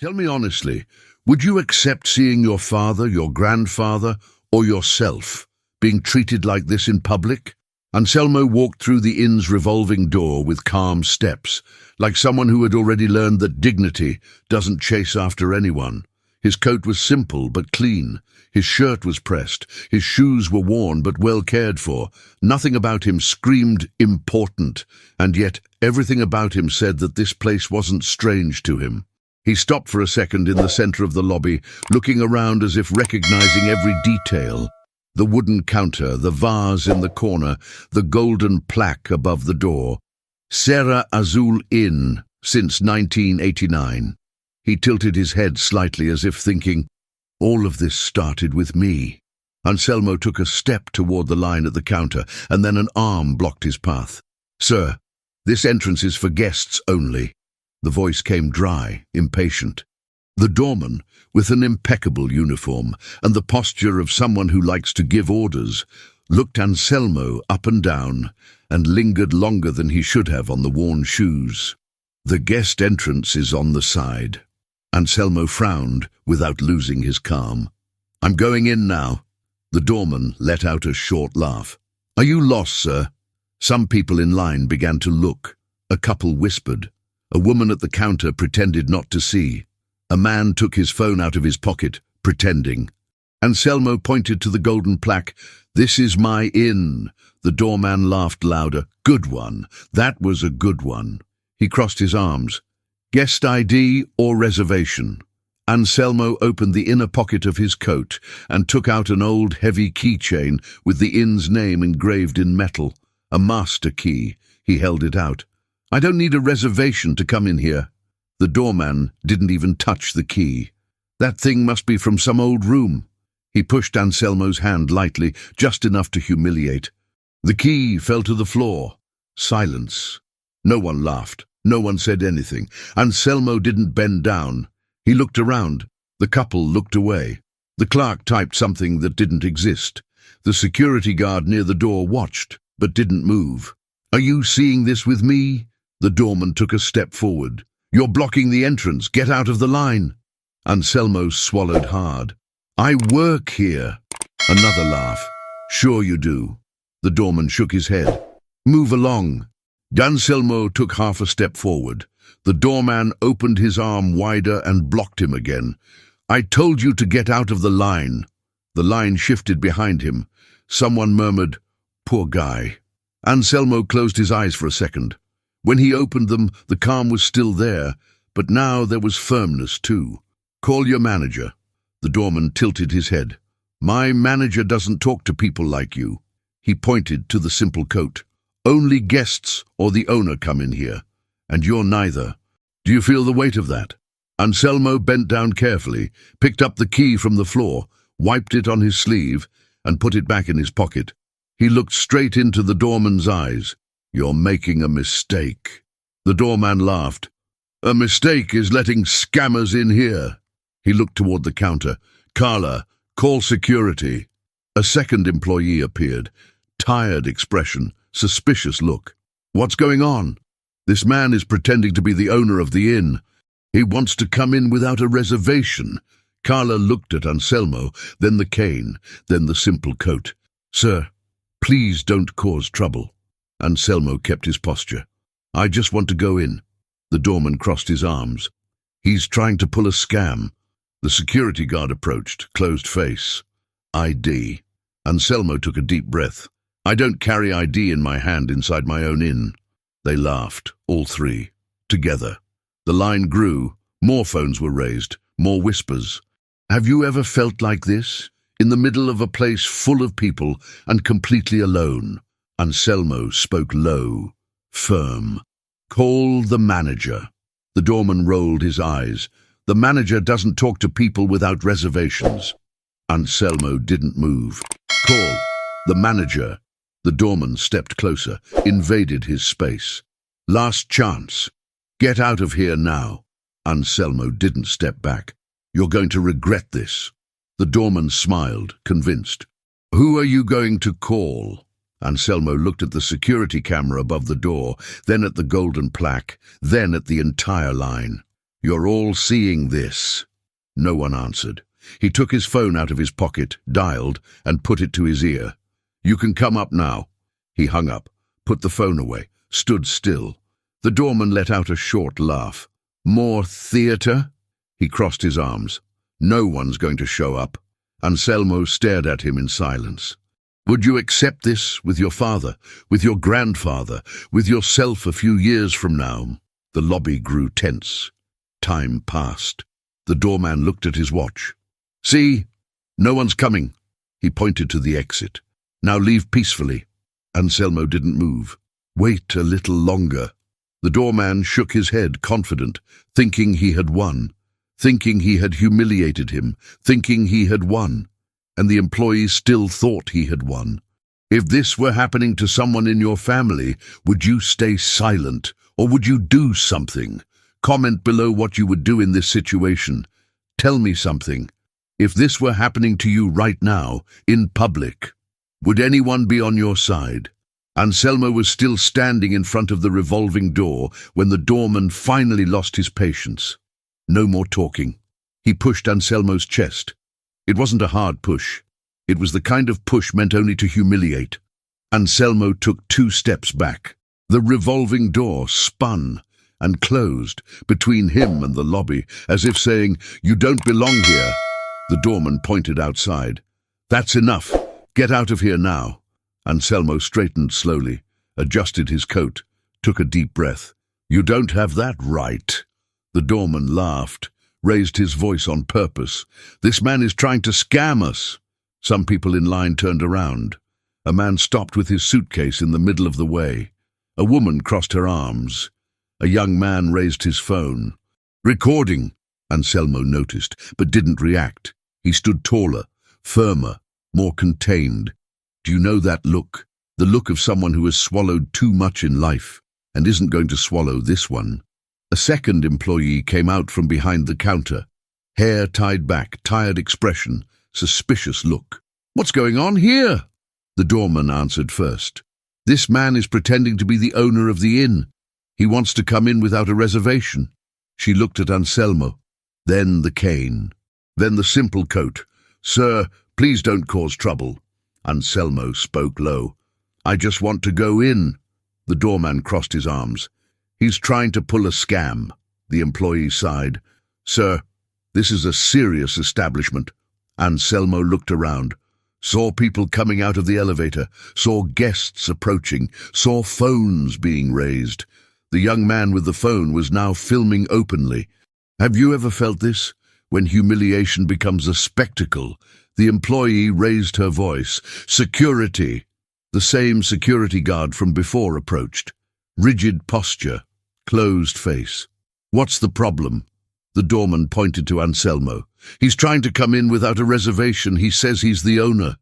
Tell me honestly, would you accept seeing your father, your grandfather, or yourself being treated like this in public? Anselmo walked through the inn's revolving door with calm steps, like someone who had already learned that dignity doesn't chase after anyone. His coat was simple but clean. His shirt was pressed. His shoes were worn but well cared for. Nothing about him screamed important, and yet everything about him said that this place wasn't strange to him. He stopped for a second in the center of the lobby, looking around as if recognizing every detail. The wooden counter, the vase in the corner, the golden plaque above the door. Serra Azul Inn, since 1989. He tilted his head slightly as if thinking, all of this started with me. Anselmo took a step toward the line at the counter, and then an arm blocked his path. Sir, this entrance is for guests only. The voice came dry, impatient. The doorman, with an impeccable uniform and the posture of someone who likes to give orders, looked Anselmo up and down and lingered longer than he should have on the worn shoes. The guest entrance is on the side. Anselmo frowned without losing his calm. I'm going in now. The doorman let out a short laugh. Are you lost, sir? Some people in line began to look. A couple whispered. A woman at the counter pretended not to see. A man took his phone out of his pocket, pretending. Anselmo pointed to the golden plaque. This is my inn. The doorman laughed louder. Good one. That was a good one. He crossed his arms. Guest ID or reservation? Anselmo opened the inner pocket of his coat and took out an old heavy keychain with the inn's name engraved in metal. A master key. He held it out. I don't need a reservation to come in here. The doorman didn't even touch the key. That thing must be from some old room. He pushed Anselmo's hand lightly, just enough to humiliate. The key fell to the floor. Silence. No one laughed. No one said anything. Anselmo didn't bend down. He looked around. The couple looked away. The clerk typed something that didn't exist. The security guard near the door watched, but didn't move. Are you seeing this with me? The doorman took a step forward. You're blocking the entrance. Get out of the line. Anselmo swallowed hard. I work here. Another laugh. Sure you do. The doorman shook his head. Move along. Anselmo took half a step forward. The doorman opened his arm wider and blocked him again. I told you to get out of the line. The line shifted behind him. Someone murmured, Poor guy. Anselmo closed his eyes for a second. When he opened them, the calm was still there, but now there was firmness too. Call your manager. The doorman tilted his head. My manager doesn't talk to people like you. He pointed to the simple coat. Only guests or the owner come in here, and you're neither. Do you feel the weight of that? Anselmo bent down carefully, picked up the key from the floor, wiped it on his sleeve, and put it back in his pocket. He looked straight into the doorman's eyes. You're making a mistake. The doorman laughed. A mistake is letting scammers in here. He looked toward the counter. Carla, call security. A second employee appeared. Tired expression, suspicious look. What's going on? This man is pretending to be the owner of the inn. He wants to come in without a reservation. Carla looked at Anselmo, then the cane, then the simple coat. Sir, please don't cause trouble. Anselmo kept his posture. I just want to go in. The doorman crossed his arms. He's trying to pull a scam. The security guard approached, closed face. ID. Anselmo took a deep breath. I don't carry ID in my hand inside my own inn. They laughed, all three, together. The line grew. More phones were raised, more whispers. Have you ever felt like this? In the middle of a place full of people and completely alone? Anselmo spoke low, firm. Call the manager. The doorman rolled his eyes. The manager doesn't talk to people without reservations. Anselmo didn't move. Call the manager. The doorman stepped closer, invaded his space. Last chance. Get out of here now. Anselmo didn't step back. You're going to regret this. The doorman smiled, convinced. Who are you going to call? Anselmo looked at the security camera above the door, then at the golden plaque, then at the entire line. You're all seeing this." No one answered. He took his phone out of his pocket, dialed, and put it to his ear. "You can come up now." He hung up, put the phone away, stood still. The doorman let out a short laugh. "More theatre?" He crossed his arms. "No one's going to show up." Anselmo stared at him in silence. "Would you accept this with your father, with your grandfather, with yourself a few years from now?" The lobby grew tense. Time passed. The doorman looked at his watch. "See? No one's coming." He pointed to the exit. "Now leave peacefully." Anselmo didn't move. "Wait a little longer." The doorman shook his head, confident, thinking he had won, thinking he had humiliated him, thinking he had won, and the employees still thought he had won. "If this were happening to someone in your family, would you stay silent, or would you do something? Comment below what you would do in this situation. Tell me something. If this were happening to you right now, in public, would anyone be on your side?" Anselmo was still standing in front of the revolving door when the doorman finally lost his patience. No more talking. He pushed Anselmo's chest. It wasn't a hard push. It was the kind of push meant only to humiliate. Anselmo took 2 steps back. The revolving door spun and closed between him and the lobby, as if saying, "You don't belong here." The doorman pointed outside. "That's enough. Get out of here now." Anselmo straightened slowly, adjusted his coat, took a deep breath. "You don't have that right." The doorman laughed, raised his voice on purpose. "This man is trying to scam us." Some people in line turned around. A man stopped with his suitcase in the middle of the way. A woman crossed her arms. A young man raised his phone. "Recording," Anselmo noticed, but didn't react. He stood taller, firmer, more contained. Do you know that look? The look of someone who has swallowed too much in life and isn't going to swallow this one. A second employee came out from behind the counter. Hair tied back, tired expression, suspicious look. "What's going on here?" The doorman answered first. "This man is pretending to be the owner of the inn. He wants to come in without a reservation." She looked at Anselmo. Then the cane. Then the simple coat. "Sir, please don't cause trouble." Anselmo spoke low. "I just want to go in." The doorman crossed his arms. "He's trying to pull a scam." The employee sighed. "Sir, this is a serious establishment." Anselmo looked around, saw people coming out of the elevator, saw guests approaching, saw phones being raised. The young man with the phone was now filming openly. Have you ever felt this? When humiliation becomes a spectacle? The employee raised her voice. "Security!" The same security guard from before approached. Rigid posture, closed face. "What's the problem?" The doorman pointed to Anselmo. "He's trying to come in without a reservation. He says he's the owner."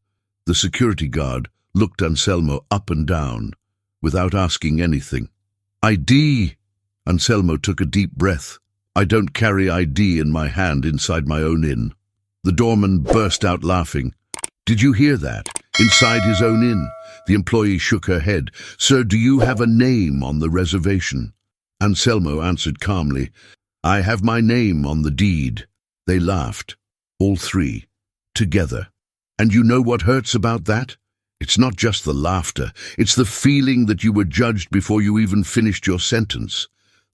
The security guard looked Anselmo up and down, without asking anything. "ID!" Anselmo took a deep breath. "I don't carry ID in my hand inside my own inn." The doorman burst out laughing. "Did you hear that? Inside his own inn?" The employee shook her head. "Sir, do you have a name on the reservation?" Anselmo answered calmly, "I have my name on the deed." They laughed, all 3, together. And you know what hurts about that? It's not just the laughter, it's the feeling that you were judged before you even finished your sentence.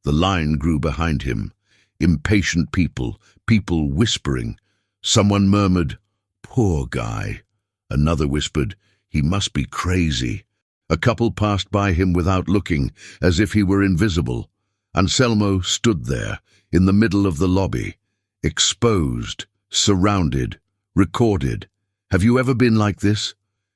The line grew behind him. Impatient people, people whispering. Someone murmured, "Poor guy." Another whispered, "He must be crazy." A couple passed by him without looking, as if he were invisible. Anselmo stood there, in the middle of the lobby, exposed, surrounded, recorded. Have you ever been like this?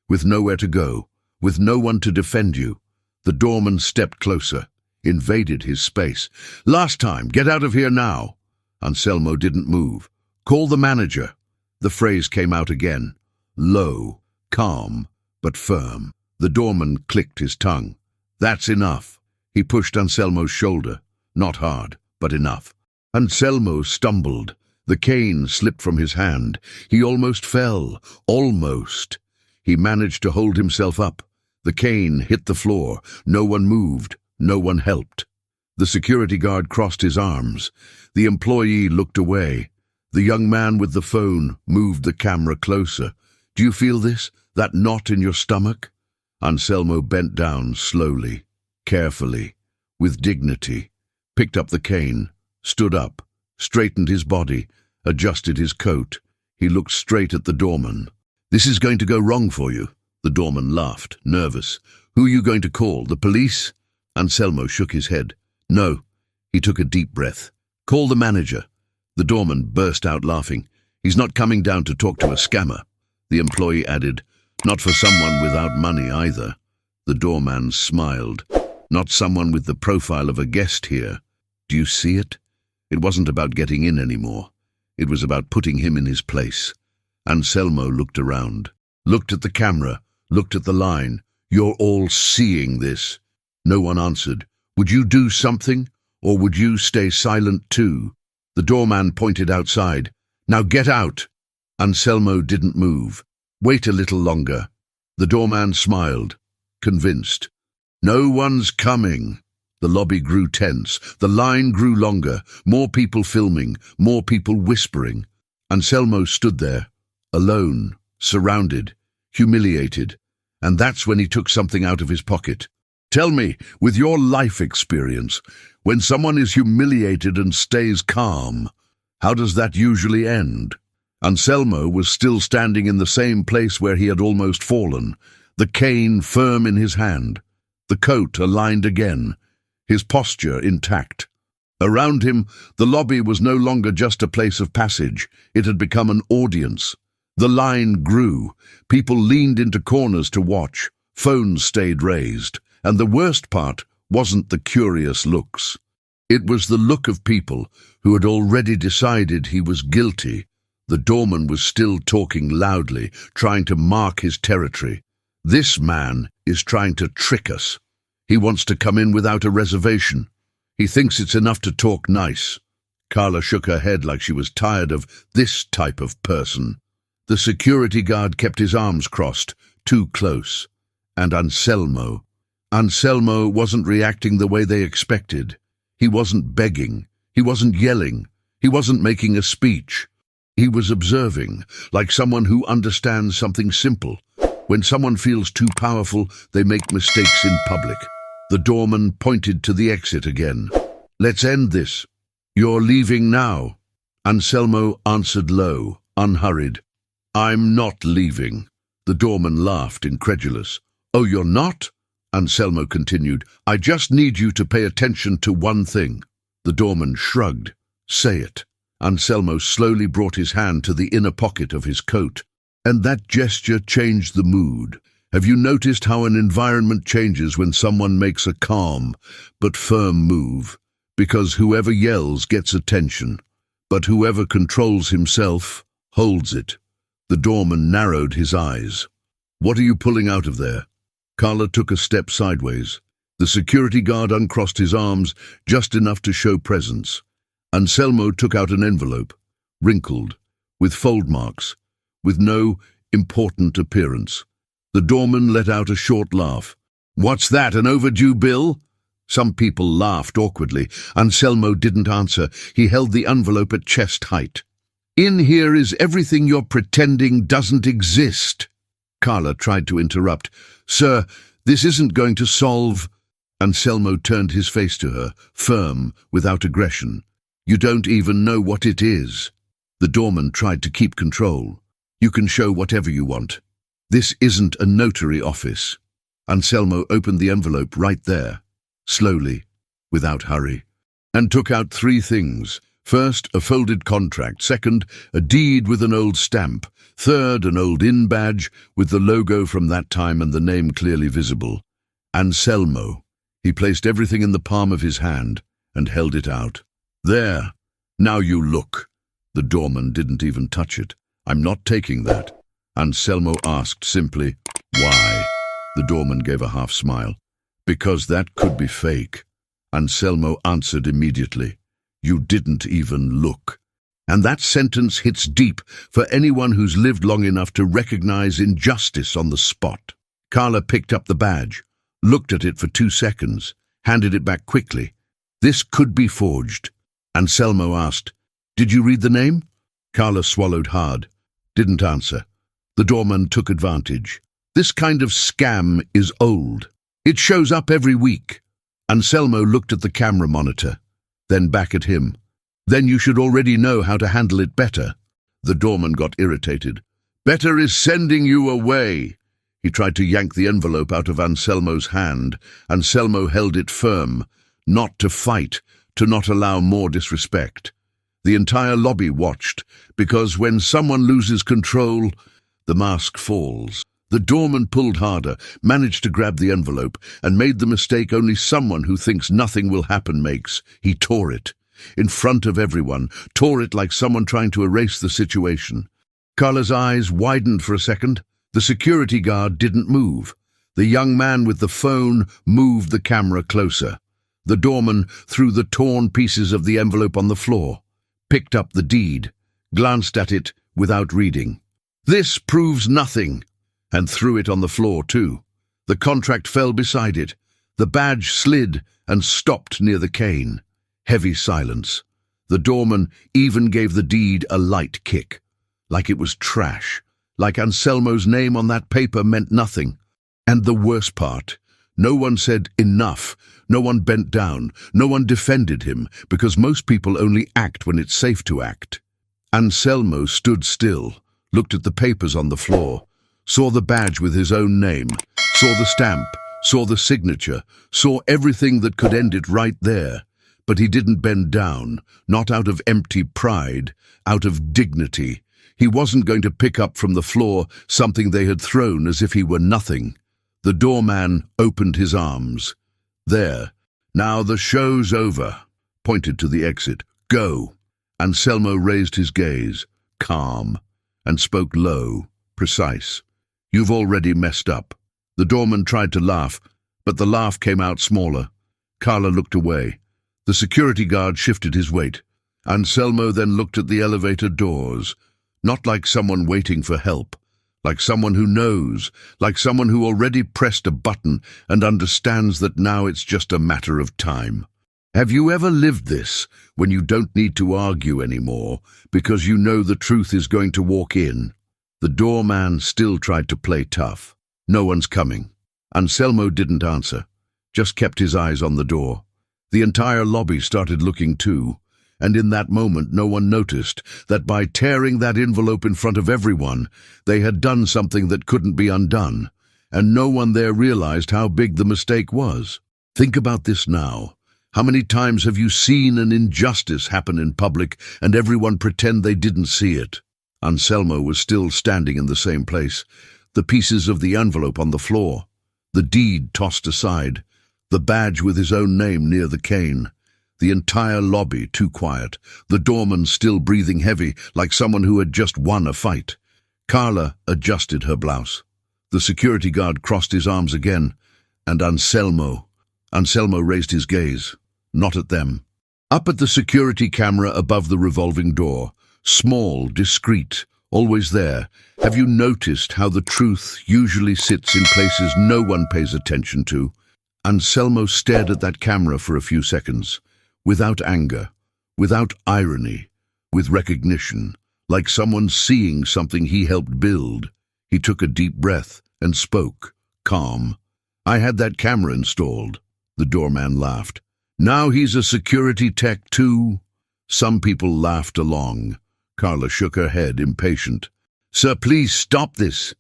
With nowhere to go, with no one to defend you. The doorman stepped closer, invaded his space. "Last time, get out of here now." Anselmo didn't move. "Call the manager." The phrase came out again, low, calm, but firm. The doorman clicked his tongue. "That's enough." He pushed Anselmo's shoulder. Not hard, but enough. Anselmo stumbled. The cane slipped from his hand. He almost fell. Almost. He managed to hold himself up. The cane hit the floor. No one moved. No one helped. The security guard crossed his arms. The employee looked away. The young man with the phone moved the camera closer. "Do you feel this? That knot in your stomach?" Anselmo bent down slowly, carefully, with dignity, picked up the cane, stood up, straightened his body, adjusted his coat. He looked straight at the doorman. "This is going to go wrong for you." The doorman laughed, nervous. "Who are you going to call? The police?" Anselmo shook his head. "No." He took a deep breath. "Call the manager." The doorman burst out laughing. "He's not coming down to talk to a scammer." The employee added, "Not for someone without money either." The doorman smiled. "Not someone with the profile of a guest here. Do you see it?" It wasn't about getting in anymore. It was about putting him in his place. Anselmo looked around, looked at the camera, looked at the line. "You're all seeing this." No one answered. "Would you do something, or would you stay silent too?" The doorman pointed outside. "Now get out." Anselmo didn't move. "Wait a little longer." The doorman smiled, convinced. "No one's coming." The lobby grew tense. The line grew longer. More people filming, more people whispering. Anselmo stood there, alone, surrounded, humiliated. And that's when he took something out of his pocket. "Tell me, with your life experience, when someone is humiliated and stays calm, how does that usually end?" Anselmo was still standing in the same place where he had almost fallen, the cane firm in his hand, the coat aligned again, his posture intact. Around him, the lobby was no longer just a place of passage. It had become an audience. The line grew. People leaned into corners to watch. Phones stayed raised. And the worst part wasn't the curious looks. It was the look of people who had already decided he was guilty. The doorman was still talking loudly, trying to mark his territory. "This man is trying to trick us. He wants to come in without a reservation. He thinks it's enough to talk nice." Carla shook her head like she was tired of this type of person. The security guard kept his arms crossed, too close. And Anselmo wasn't reacting the way they expected. He wasn't begging. He wasn't yelling. He wasn't making a speech. He was observing, like someone who understands something simple. When someone feels too powerful, they make mistakes in public. The doorman pointed to the exit again. "Let's end this." "You're leaving now." Anselmo answered low, unhurried. "I'm not leaving." The doorman laughed, incredulous. "Oh, you're not?" Anselmo continued. "I just need you to pay attention to one thing." The doorman shrugged. "Say it." Anselmo slowly brought his hand to the inner pocket of his coat. And that gesture changed the mood. Have you noticed how an environment changes when someone makes a calm but firm move? Because whoever yells gets attention, but whoever controls himself holds it. The doorman narrowed his eyes. "What are you pulling out of there?" Carla took a step sideways. The security guard uncrossed his arms just enough to show presence. Anselmo took out an envelope, wrinkled, with fold marks, with no important appearance. The doorman let out a short laugh. "What's that, an overdue bill?" Some people laughed awkwardly. Anselmo didn't answer. He held the envelope at chest height. "In here is everything you're pretending doesn't exist." Carla tried to interrupt. "Sir, this isn't going to solve—" Anselmo turned his face to her, firm, without aggression. "You don't even know what it is." The doorman tried to keep control. "You can show whatever you want. This isn't a notary office." Anselmo opened the envelope right there, slowly, without hurry, and took out 3 things. First, a folded contract. Second, a deed with an old stamp. Third, an old inn badge with the logo from that time and the name clearly visible. Anselmo. He placed everything in the palm of his hand and held it out. "There. Now you look." The doorman didn't even touch it. "I'm not taking that." Anselmo asked simply, "Why?" The doorman gave a half smile. "Because that could be fake." Anselmo answered immediately. "You didn't even look." And that sentence hits deep for anyone who's lived long enough to recognize injustice on the spot. Carla picked up the badge, looked at it for 2 seconds, handed it back quickly. This could be forged. Anselmo asked, "Did you read the name?" Carla swallowed hard. Didn't answer. The doorman took advantage. "This kind of scam is old. It shows up every week." Anselmo looked at the camera monitor, then back at him. "Then you should already know how to handle it better." The doorman got irritated. "Better is sending you away." He tried to yank the envelope out of Anselmo's hand. Anselmo held it firm, not to fight, to not allow more disrespect. The entire lobby watched, because when someone loses control, the mask falls. The doorman pulled harder, managed to grab the envelope, and made the mistake only someone who thinks nothing will happen makes. He tore it. In front of everyone, tore it like someone trying to erase the situation. Carla's eyes widened for a second. The security guard didn't move. The young man with the phone moved the camera closer. The doorman threw the torn pieces of the envelope on the floor, picked up the deed, glanced at it without reading. "This proves nothing," and threw it on the floor too. The contract fell beside it. The badge slid and stopped near the cane. Heavy silence. The doorman even gave the deed a light kick, like it was trash, like Anselmo's name on that paper meant nothing. And the worst part, no one said enough, no one bent down, no one defended him, because most people only act when it's safe to act. Anselmo stood still, looked at the papers on the floor, saw the badge with his own name, saw the stamp, saw the signature, saw everything that could end it right there. But he didn't bend down, not out of empty pride, out of dignity. He wasn't going to pick up from the floor something they had thrown as if he were nothing. The doorman opened his arms. "There, now the show's over," pointed to the exit. "Go." Anselmo raised his gaze, calm, and spoke low, precise. "You've already messed up." The doorman tried to laugh, but the laugh came out smaller. Carla looked away. The security guard shifted his weight. Anselmo then looked at the elevator doors, not like someone waiting for help, like someone who knows, like someone who already pressed a button and understands that now it's just a matter of time. Have you ever lived this, when you don't need to argue anymore, because you know the truth is going to walk in? The doorman still tried to play tough. "No one's coming." Anselmo didn't answer, just kept his eyes on the door. The entire lobby started looking too, and in that moment no one noticed that by tearing that envelope in front of everyone, they had done something that couldn't be undone, and no one there realized how big the mistake was. Think about this now. How many times have you seen an injustice happen in public and everyone pretend they didn't see it? Anselmo was still standing in the same place, the pieces of the envelope on the floor, the deed tossed aside, the badge with his own name near the cane. The entire lobby too quiet, the doorman still breathing heavy like someone who had just won a fight. Carla adjusted her blouse. The security guard crossed his arms again, and Anselmo raised his gaze, not at them. Up at the security camera above the revolving door, small, discreet, always there. Have you noticed how the truth usually sits in places no one pays attention to? Anselmo stared at that camera for a few seconds, without anger, without irony, with recognition, like someone seeing something he helped build. He took a deep breath and spoke, calm. "I had that camera installed." The doorman laughed. "Now he's a security tech too?" Some people laughed along. Carla shook her head, impatient. "Sir, please stop this."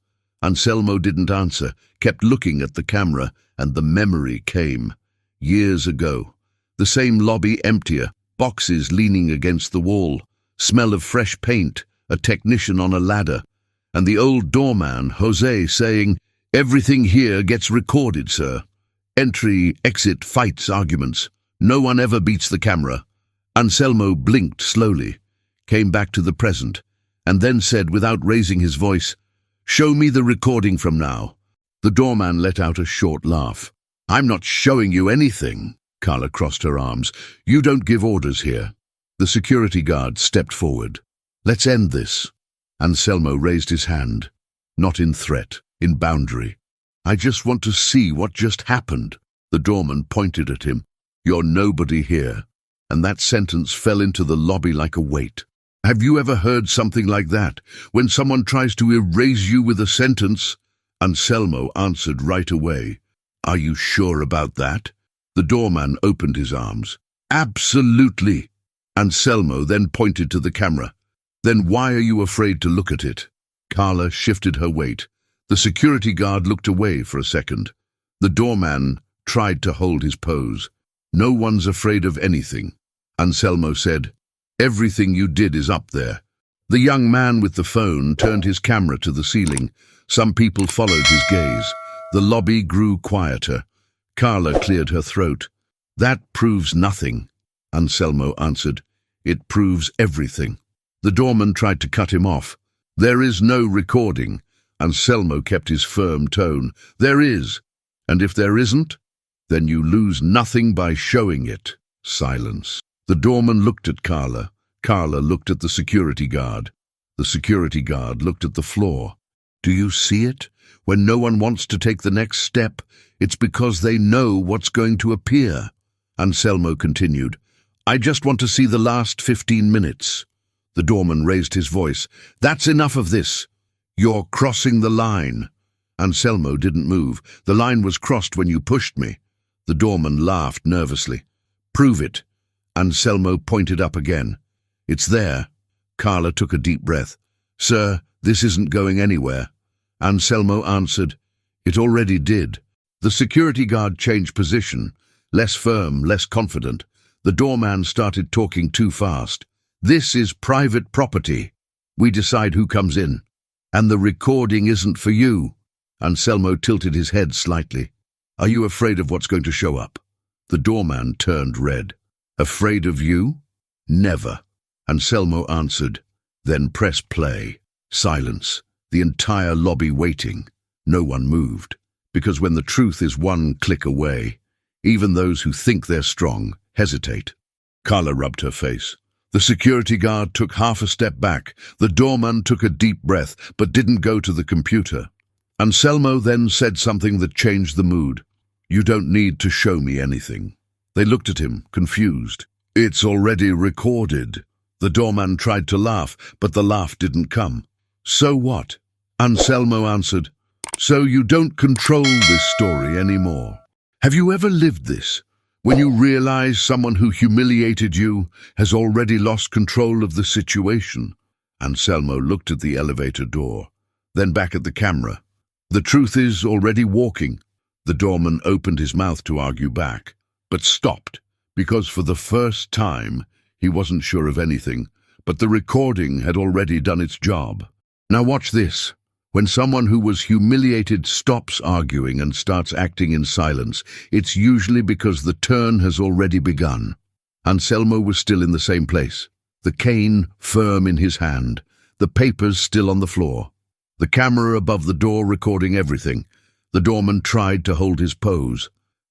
Anselmo didn't answer, kept looking at the camera, and the memory came. Years ago. The same lobby emptier, boxes leaning against the wall, smell of fresh paint, a technician on a ladder, and the old doorman, Jose, saying, "Everything here gets recorded, sir. Entry, exit, fights, arguments. No one ever beats the camera." Anselmo blinked slowly, came back to the present, and then said without raising his voice, "Show me the recording from now." The doorman let out a short laugh. "I'm not showing you anything." Carla crossed her arms. "You don't give orders here." The security guard stepped forward. "Let's end this." Anselmo raised his hand, not in threat, in boundary. "I just want to see what just happened." The doorman pointed at him. You're nobody here. And that sentence fell into the lobby like a weight. Have you ever heard something like that? When someone tries to erase you with a sentence? Anselmo answered right away. Are you sure about that? The doorman opened his arms. Absolutely. Anselmo then pointed to the camera. Then why are you afraid to look at it? Carla shifted her weight. The security guard looked away for a second. The doorman tried to hold his pose. No one's afraid of anything. Anselmo said, everything you did is up there. The young man with the phone turned his camera to the ceiling. Some people followed his gaze. The lobby grew quieter. Carla cleared her throat. That proves nothing, Anselmo answered. It proves everything. The doorman tried to cut him off. There is no recording. Anselmo kept his firm tone. There is. And if there isn't, then you lose nothing by showing it. Silence. The doorman looked at Carla. Carla looked at the security guard. The security guard looked at the floor. Do you see it? When no one wants to take the next step, it's because they know what's going to appear. Anselmo continued, I just want to see the last 15 minutes. The doorman raised his voice. That's enough of this. You're crossing the line. Anselmo didn't move. The line was crossed when you pushed me. The doorman laughed nervously. Prove it. Anselmo pointed up again. It's there. Carla took a deep breath. Sir, this isn't going anywhere. Anselmo answered. It already did. The security guard changed position. Less firm, less confident. The doorman started talking too fast. This is private property. We decide who comes in. And the recording isn't for you. Anselmo tilted his head slightly. Are you afraid of what's going to show up? The doorman turned red. Afraid of you? Never. Anselmo answered. Then press play. Silence. The entire lobby waiting. No one moved. Because when the truth is one click away, even those who think they're strong hesitate. Carla rubbed her face. The security guard took half a step back. The doorman took a deep breath, but didn't go to the computer. Anselmo then said something that changed the mood. You don't need to show me anything. They looked at him, confused. It's already recorded. The doorman tried to laugh, but the laugh didn't come. So what? Anselmo answered. So you don't control this story anymore. Have you ever lived this? When you realize someone who humiliated you has already lost control of the situation? Anselmo looked at the elevator door, then back at the camera. The truth is already walking. The doorman opened his mouth to argue back, but stopped, because for the first time he wasn't sure of anything, but the recording had already done its job. Now watch this. When someone who was humiliated stops arguing and starts acting in silence, it's usually because the turn has already begun. Anselmo was still in the same place, the cane firm in his hand, the papers still on the floor, the camera above the door recording everything. The doorman tried to hold his pose.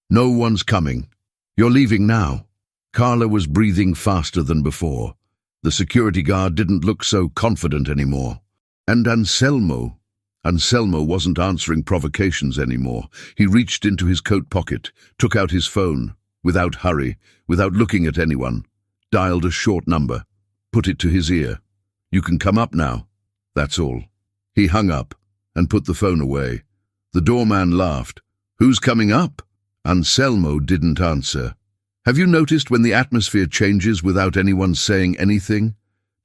No one's coming. You're leaving now. Carla was breathing faster than before. The security guard didn't look so confident anymore. And Anselmo wasn't answering provocations anymore. He reached into his coat pocket, took out his phone, without hurry, without looking at anyone, dialed a short number, put it to his ear. You can come up now. That's all. He hung up and put the phone away. The doorman laughed. Who's coming up? Anselmo didn't answer. Have you noticed when the atmosphere changes without anyone saying anything?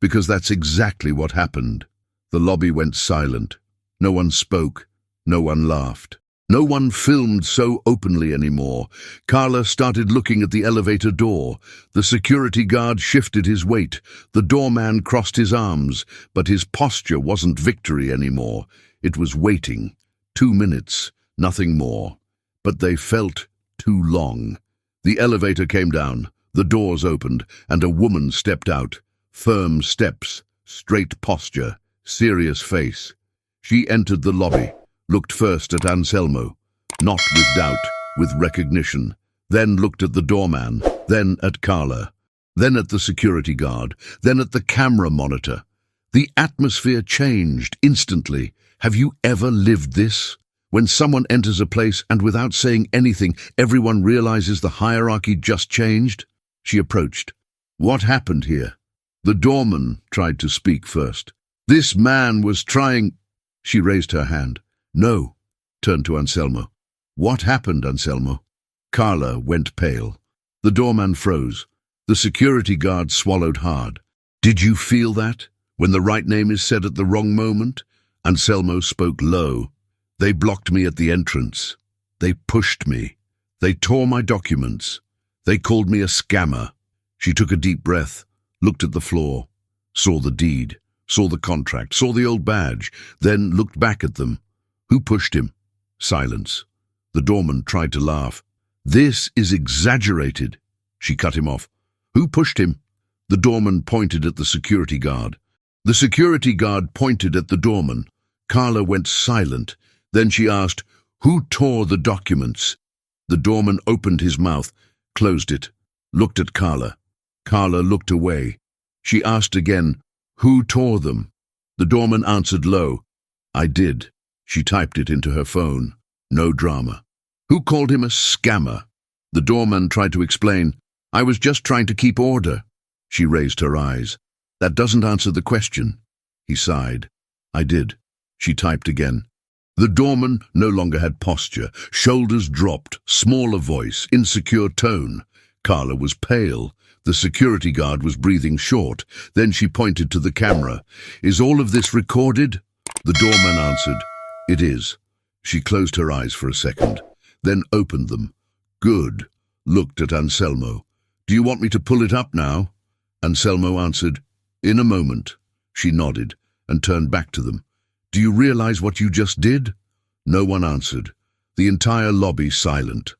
Because that's exactly what happened. The lobby went silent. No one spoke. No one laughed. No one filmed so openly anymore. Carla started looking at the elevator door. The security guard shifted his weight. The doorman crossed his arms, but his posture wasn't victory anymore. It was waiting. 2 minutes, nothing more. But they felt too long. The elevator came down. The doors opened, and a woman stepped out. Firm steps, straight posture, serious face. She entered the lobby, looked first at Anselmo, not with doubt, with recognition, then looked at the doorman, then at Carla, then at the security guard, then at the camera monitor. The atmosphere changed instantly. Have you ever lived this? When someone enters a place and without saying anything, everyone realizes the hierarchy just changed? She approached. What happened here? The doorman tried to speak first. This man was trying... She raised her hand. No, turned to Anselmo. What happened, Anselmo? Carla went pale. The doorman froze. The security guard swallowed hard. Did you feel that? When the right name is said at the wrong moment? Anselmo spoke low. They blocked me at the entrance. They pushed me. They tore my documents. They called me a scammer. She took a deep breath, looked at the floor, saw the deed, saw the contract, saw the old badge, then looked back at them. Who pushed him? Silence. The doorman tried to laugh. This is exaggerated. She cut him off. Who pushed him? The doorman pointed at the security guard. The security guard pointed at the doorman. Carla went silent. Then she asked, Who tore the documents? The doorman opened his mouth, closed it, looked at Carla. Carla looked away. She asked again, Who tore them? The doorman answered low, I did. She typed it into her phone. No drama. Who called him a scammer? The doorman tried to explain, I was just trying to keep order. She raised her eyes. That doesn't answer the question. He sighed. I did. She typed again. The doorman no longer had posture. Shoulders dropped, smaller voice, insecure tone. Carla was pale. The security guard was breathing short. Then she pointed to the camera. Is all of this recorded? The doorman answered, It is. She closed her eyes for a second, then opened them. Good. Looked at Anselmo. Do you want me to pull it up now? Anselmo answered, In a moment. She nodded and turned back to them. Do you realize what you just did? No one answered. The entire lobby silent.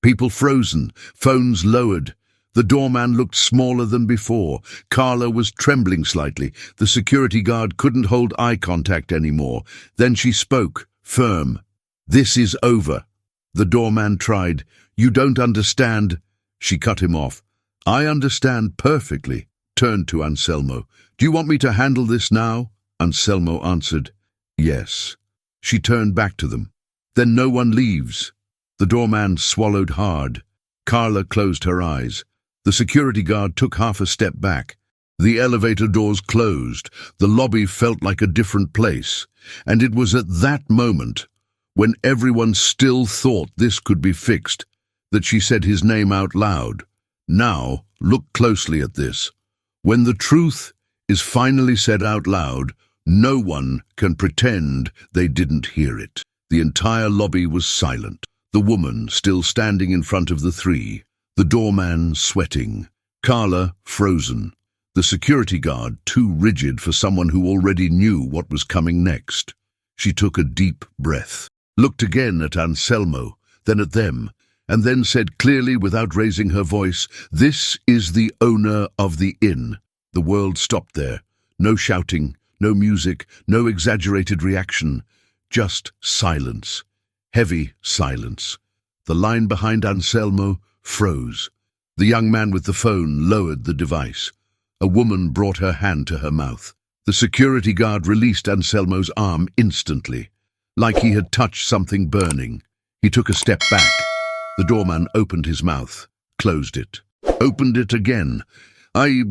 People frozen, phones lowered. The doorman looked smaller than before. Carla was trembling slightly. The security guard couldn't hold eye contact anymore. Then she spoke, firm. This is over. The doorman tried. You don't understand. She cut him off. I understand perfectly. Turned to Anselmo. Do you want me to handle this now? Anselmo answered, Yes. She turned back to them. Then no one leaves. The doorman swallowed hard. Carla closed her eyes. The security guard took half a step back. The elevator doors closed. The lobby felt like a different place. And it was at that moment, when everyone still thought this could be fixed, that she said his name out loud. Now, look closely at this. When the truth is finally said out loud, no one can pretend they didn't hear it. The entire lobby was silent. The woman still standing in front of the three. The doorman sweating. Carla frozen. The security guard too rigid for someone who already knew what was coming next. She took a deep breath, looked again at Anselmo, then at them, and then said clearly without raising her voice, This is the owner of the inn. The world stopped there. No shouting, no music, no exaggerated reaction. Just silence. Heavy silence. The line behind Anselmo froze. The young man with the phone lowered the device. A woman brought her hand to her mouth. The security guard released Anselmo's arm instantly, like he had touched something burning. He took a step back. The doorman opened his mouth, closed it, opened it again. I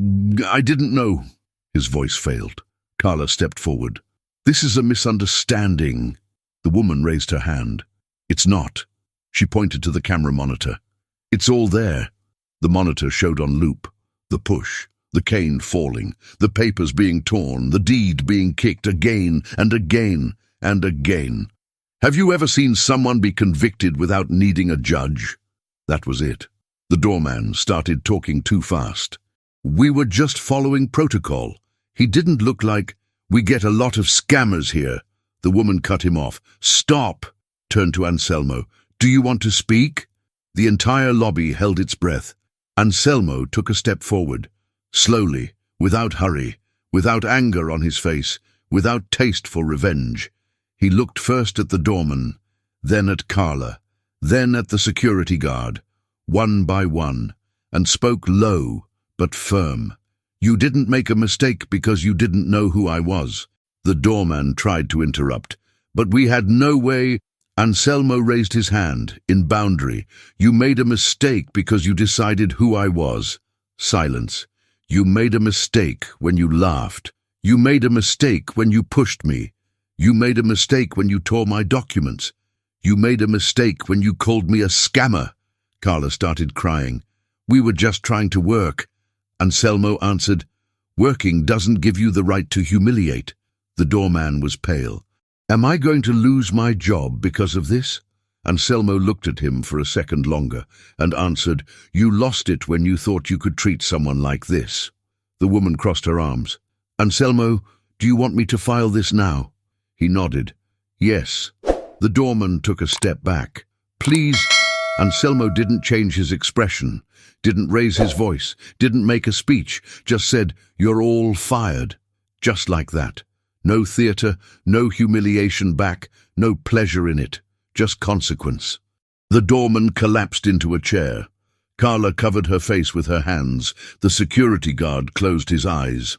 didn't know. His voice failed. Carla stepped forward. This is a misunderstanding. The woman raised her hand. It's not. She pointed to the camera monitor. It's all there. The monitor showed on loop. The push, the cane falling, the papers being torn, the deed being kicked again and again and again. Have you ever seen someone be convicted without needing a judge? That was it. The doorman started talking too fast. We were just following protocol. He didn't look like, we get a lot of scammers here. The woman cut him off. Stop! Turned to Anselmo. Do you want to speak? The entire lobby held its breath. Anselmo took a step forward. Slowly, without hurry, without anger on his face, without taste for revenge. He looked first at the doorman, then at Carla, then at the security guard, one by one, and spoke low but firm. You didn't make a mistake because you didn't know who I was. The doorman tried to interrupt, but we had no way. Anselmo raised his hand, in boundary. You made a mistake because you decided who I was. Silence. You made a mistake when you laughed. You made a mistake when you pushed me. You made a mistake when you tore my documents. You made a mistake when you called me a scammer. Carla started crying. We were just trying to work. Anselmo answered, Working doesn't give you the right to humiliate. The doorman was pale. Am I going to lose my job because of this? Anselmo looked at him for a second longer and answered, You lost it when you thought you could treat someone like this. The woman crossed her arms. Anselmo, do you want me to file this now? He nodded. Yes. The doorman took a step back. Please. Anselmo didn't change his expression, didn't raise his voice, didn't make a speech, just said, You're all fired. Just like that. No theatre, no humiliation back, no pleasure in it, just consequence. The doorman collapsed into a chair. Carla covered her face with her hands. The security guard closed his eyes.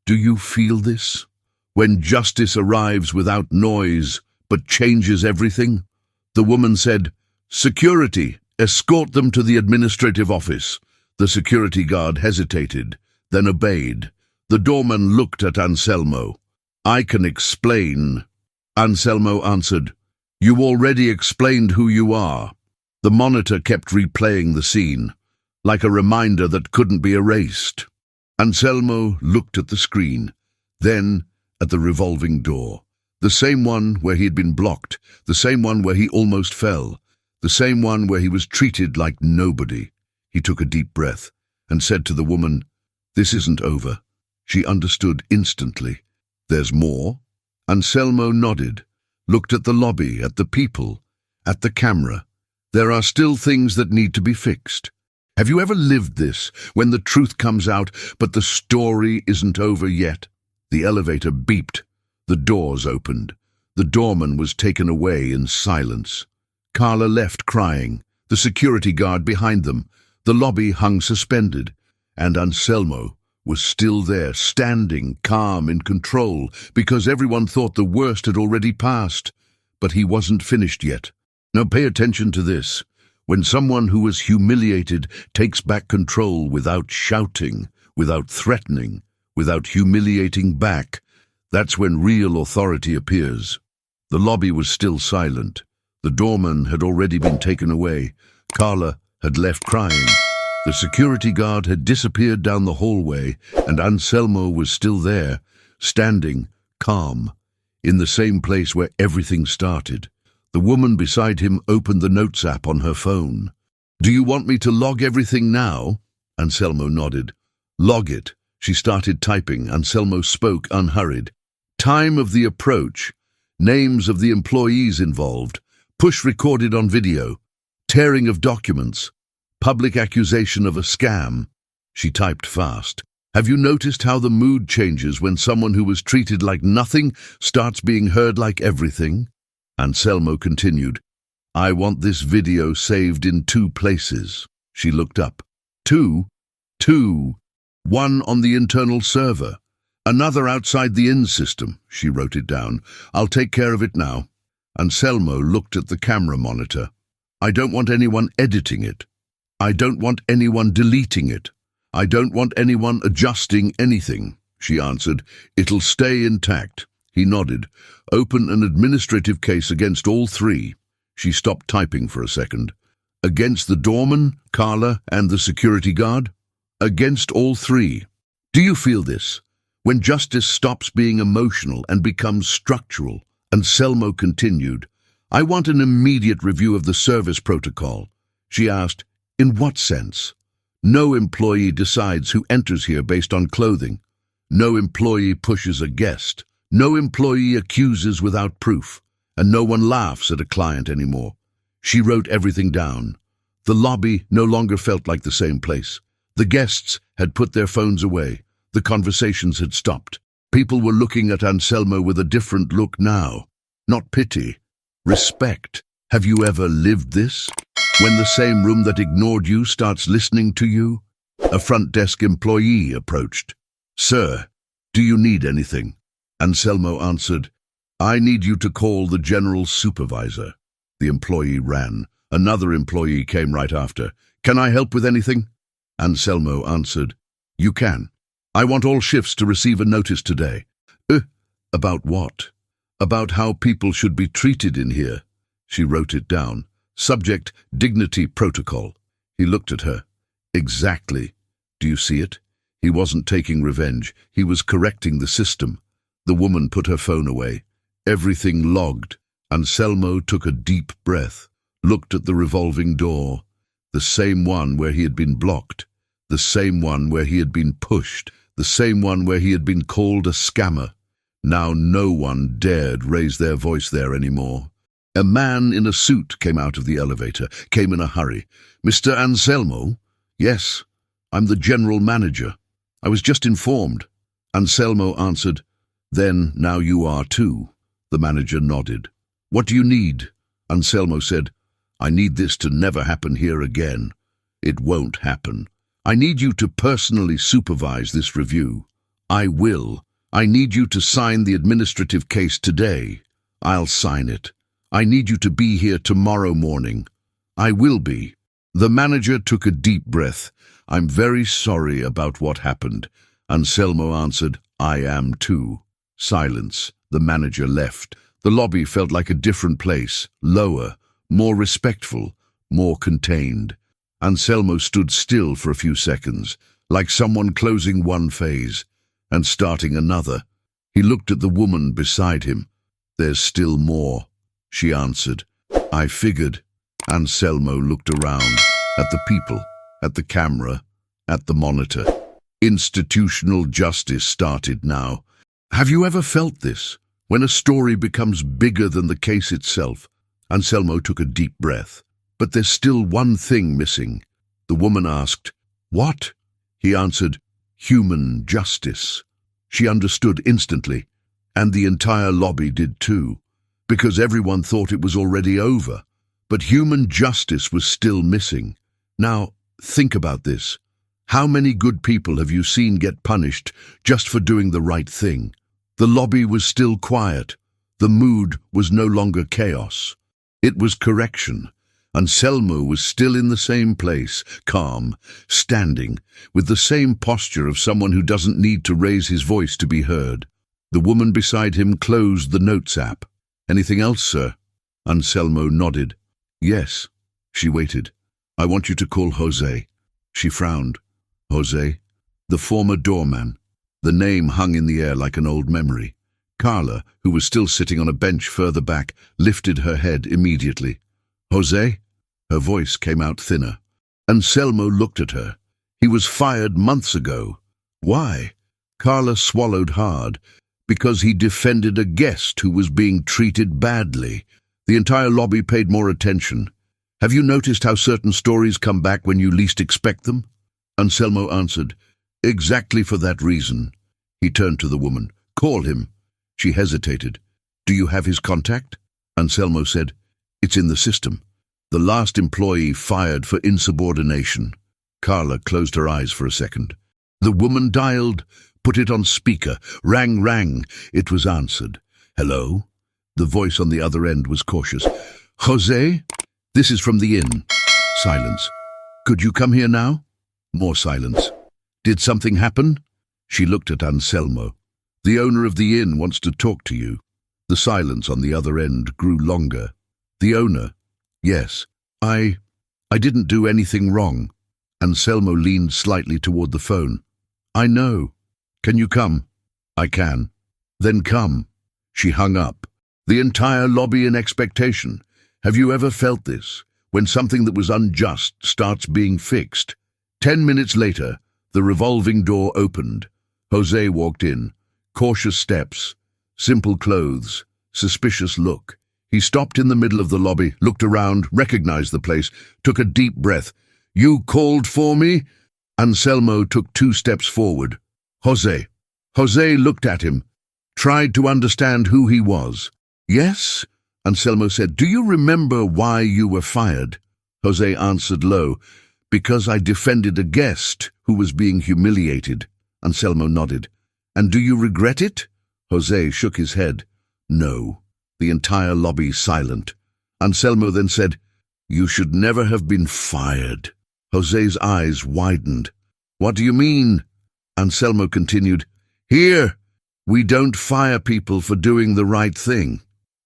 Do you feel this? When justice arrives without noise, but changes everything? The woman said, Security, escort them to the administrative office. The security guard hesitated, then obeyed. The doorman looked at Anselmo. I can explain. Anselmo answered, You already explained who you are. The monitor kept replaying the scene, like a reminder that couldn't be erased. Anselmo looked at the screen, then at the revolving door. The same one where he had been blocked, the same one where he almost fell, the same one where he was treated like nobody. He took a deep breath and said to the woman, This isn't over. She understood instantly. There's more? Anselmo nodded, looked at the lobby, at the people, at the camera. There are still things that need to be fixed. Have you ever lived this, when the truth comes out, but the story isn't over yet? The elevator beeped. The doors opened. The doorman was taken away in silence. Carla left crying, the security guard behind them. The lobby hung suspended, and Anselmo was still there, standing, calm, in control, because everyone thought the worst had already passed. But he wasn't finished yet. Now pay attention to this. When someone who was humiliated takes back control without shouting, without threatening, without humiliating back, that's when real authority appears. The lobby was still silent. The doorman had already been taken away. Carla had left crying. The security guard had disappeared down the hallway, and Anselmo was still there, standing, calm, in the same place where everything started. The woman beside him opened the notes app on her phone. Do you want me to log everything now? Anselmo nodded. Log it. She started typing. Anselmo spoke unhurried. Time of the approach. Names of the employees involved. Push recorded on video. Tearing of documents. Public accusation of a scam. She typed fast. Have you noticed how the mood changes when someone who was treated like nothing starts being heard like everything? Anselmo continued. I want this video saved in 2 places. She looked up. 2? 2. One on the internal server. Another outside the in system. She wrote it down. I'll take care of it now. Anselmo looked at the camera monitor. I don't want anyone editing it. I don't want anyone deleting it. I don't want anyone adjusting anything, she answered. It'll stay intact. He nodded. Open an administrative case against all 3. She stopped typing for a second. Against the doorman, Carla, and the security guard? Against all 3. Do you feel this? When justice stops being emotional and becomes structural. Anselmo continued. I want an immediate review of the service protocol. She asked, in what sense? No employee decides who enters here based on clothing. No employee pushes a guest. No employee accuses without proof. And no one laughs at a client anymore. She wrote everything down. The lobby no longer felt like the same place. The guests had put their phones away. The conversations had stopped. People were looking at Anselmo with a different look now. Not pity. Respect. Have you ever lived this? When the same room that ignored you starts listening to you? A front desk employee approached. Sir, do you need anything? Anselmo answered, I need you to call the general supervisor. The employee ran. Another employee came right after. "Can I help with anything?" Anselmo answered, "You can. I want all shifts to receive a notice today." About what?" "About how people should be treated in here." She wrote it down. Subject, dignity protocol. He looked at her. "Exactly. Do you see it?" He wasn't taking revenge. He was correcting the system. The woman put her phone away. Everything logged. Anselmo took a deep breath, looked at the revolving door. The same one where he had been blocked. The same one where he had been pushed. The same one where he had been called a scammer. Now no one dared raise their voice there anymore. A man in a suit came out of the elevator, came in a hurry. "Mr. Anselmo?" "Yes, I'm the general manager. I was just informed." Anselmo answered, "Then now you are too." The manager nodded. "What do you need?" Anselmo said, "I need this to never happen here again." "It won't happen. I need you to personally supervise this review." "I will. I need you to sign the administrative case today." "I'll sign it." "I need you to be here tomorrow morning." "I will be." The manager took a deep breath. "I'm very sorry about what happened." Anselmo answered, "I am too." Silence. The manager left. The lobby felt like a different place, lower, more respectful, more contained. Anselmo stood still for a few seconds, like someone closing one phase and starting another. He looked at the woman beside him. "There's still more," she answered. "I figured." Anselmo looked around, at the people, at the camera, at the monitor. Institutional justice started now. Have you ever felt this? When a story becomes bigger than the case itself? Anselmo took a deep breath. "But there's still one thing missing." The woman asked, "What?" He answered, "Human justice." She understood instantly, and the entire lobby did too, because everyone thought it was already over. But human justice was still missing. Now, think about this. How many good people have you seen get punished just for doing the right thing? The lobby was still quiet. The mood was no longer chaos. It was correction. Anselmo was still in the same place, calm, standing, with the same posture of someone who doesn't need to raise his voice to be heard. The woman beside him closed the notes app. "Anything else, sir?" Anselmo nodded. "Yes." She waited. "I want you to call Jose." She frowned. "Jose?" "The former doorman." The name hung in the air like an old memory. Carla, who was still sitting on a bench further back, lifted her head immediately. "Jose?" Her voice came out thinner. Anselmo looked at her. "He was fired months ago." "Why?" Carla swallowed hard. "Because he defended a guest who was being treated badly." The entire lobby paid more attention. "Have you noticed how certain stories come back when you least expect them?" Anselmo answered, "Exactly for that reason." He turned to the woman. "Call him." She hesitated. "Do you have his contact?" Anselmo said, "It's in the system. The last employee fired for insubordination." Carla closed her eyes for a second. The woman dialed, put it on speaker, rang. It was answered. "Hello?" The voice on the other end was cautious. "Jose? This is from the inn." Silence. "Could you come here now?" More silence. "Did something happen?" She looked at Anselmo. "The owner of the inn wants to talk to you." The silence on the other end grew longer. "The owner?" "Yes. I didn't do anything wrong." Anselmo leaned slightly toward the phone. "I know. Can you come?" "I can." "Then come." She hung up. The entire lobby in expectation. Have you ever felt this? When something that was unjust starts being fixed. 10 minutes later, the revolving door opened. Jose walked in. Cautious steps, simple clothes, suspicious look. He stopped in the middle of the lobby, looked around, recognized the place, took a deep breath. "You called for me?" Anselmo took 2 steps forward. "Jose." Jose looked at him, tried to understand who he was. "Yes?" Anselmo said. "Do you remember why you were fired?" Jose answered low. "Because I defended a guest who was being humiliated." Anselmo nodded. "And do you regret it?" Jose shook his head. "No." The entire lobby silent. Anselmo then said, "You should never have been fired." Jose's eyes widened. "What do you mean?" Anselmo continued, "Here, we don't fire people for doing the right thing.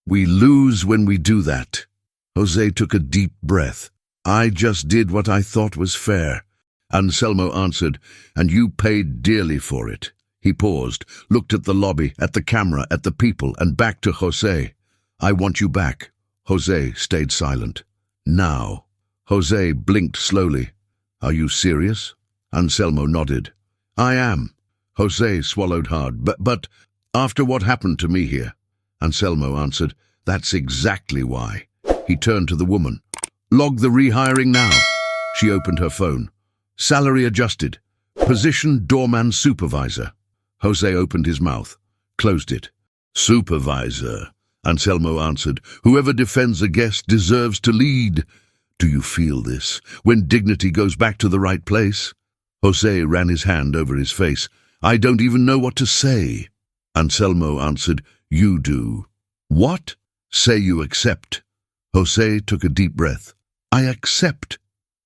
We lose when we do that." Jose took a deep breath. "I just did what I thought was fair." Anselmo answered, "And you paid dearly for it." He paused, looked at the lobby, at the camera, at the people, and back to Jose. "I want you back." Jose stayed silent. "Now." Jose blinked slowly. "Are you serious?" Anselmo nodded. "I am." Jose swallowed hard. But after what happened to me here," Anselmo answered, "that's exactly why." He turned to the woman. "Log the rehiring now." She opened her phone. "Salary adjusted. Position doorman supervisor." Jose opened his mouth, closed it. "Supervisor," Anselmo answered. "Whoever defends a guest deserves to lead. Do you feel this, when dignity goes back to the right place?" Jose ran his hand over his face. "I don't even know what to say." Anselmo answered, "You do." "What?" "Say you accept." Jose took a deep breath. "I accept."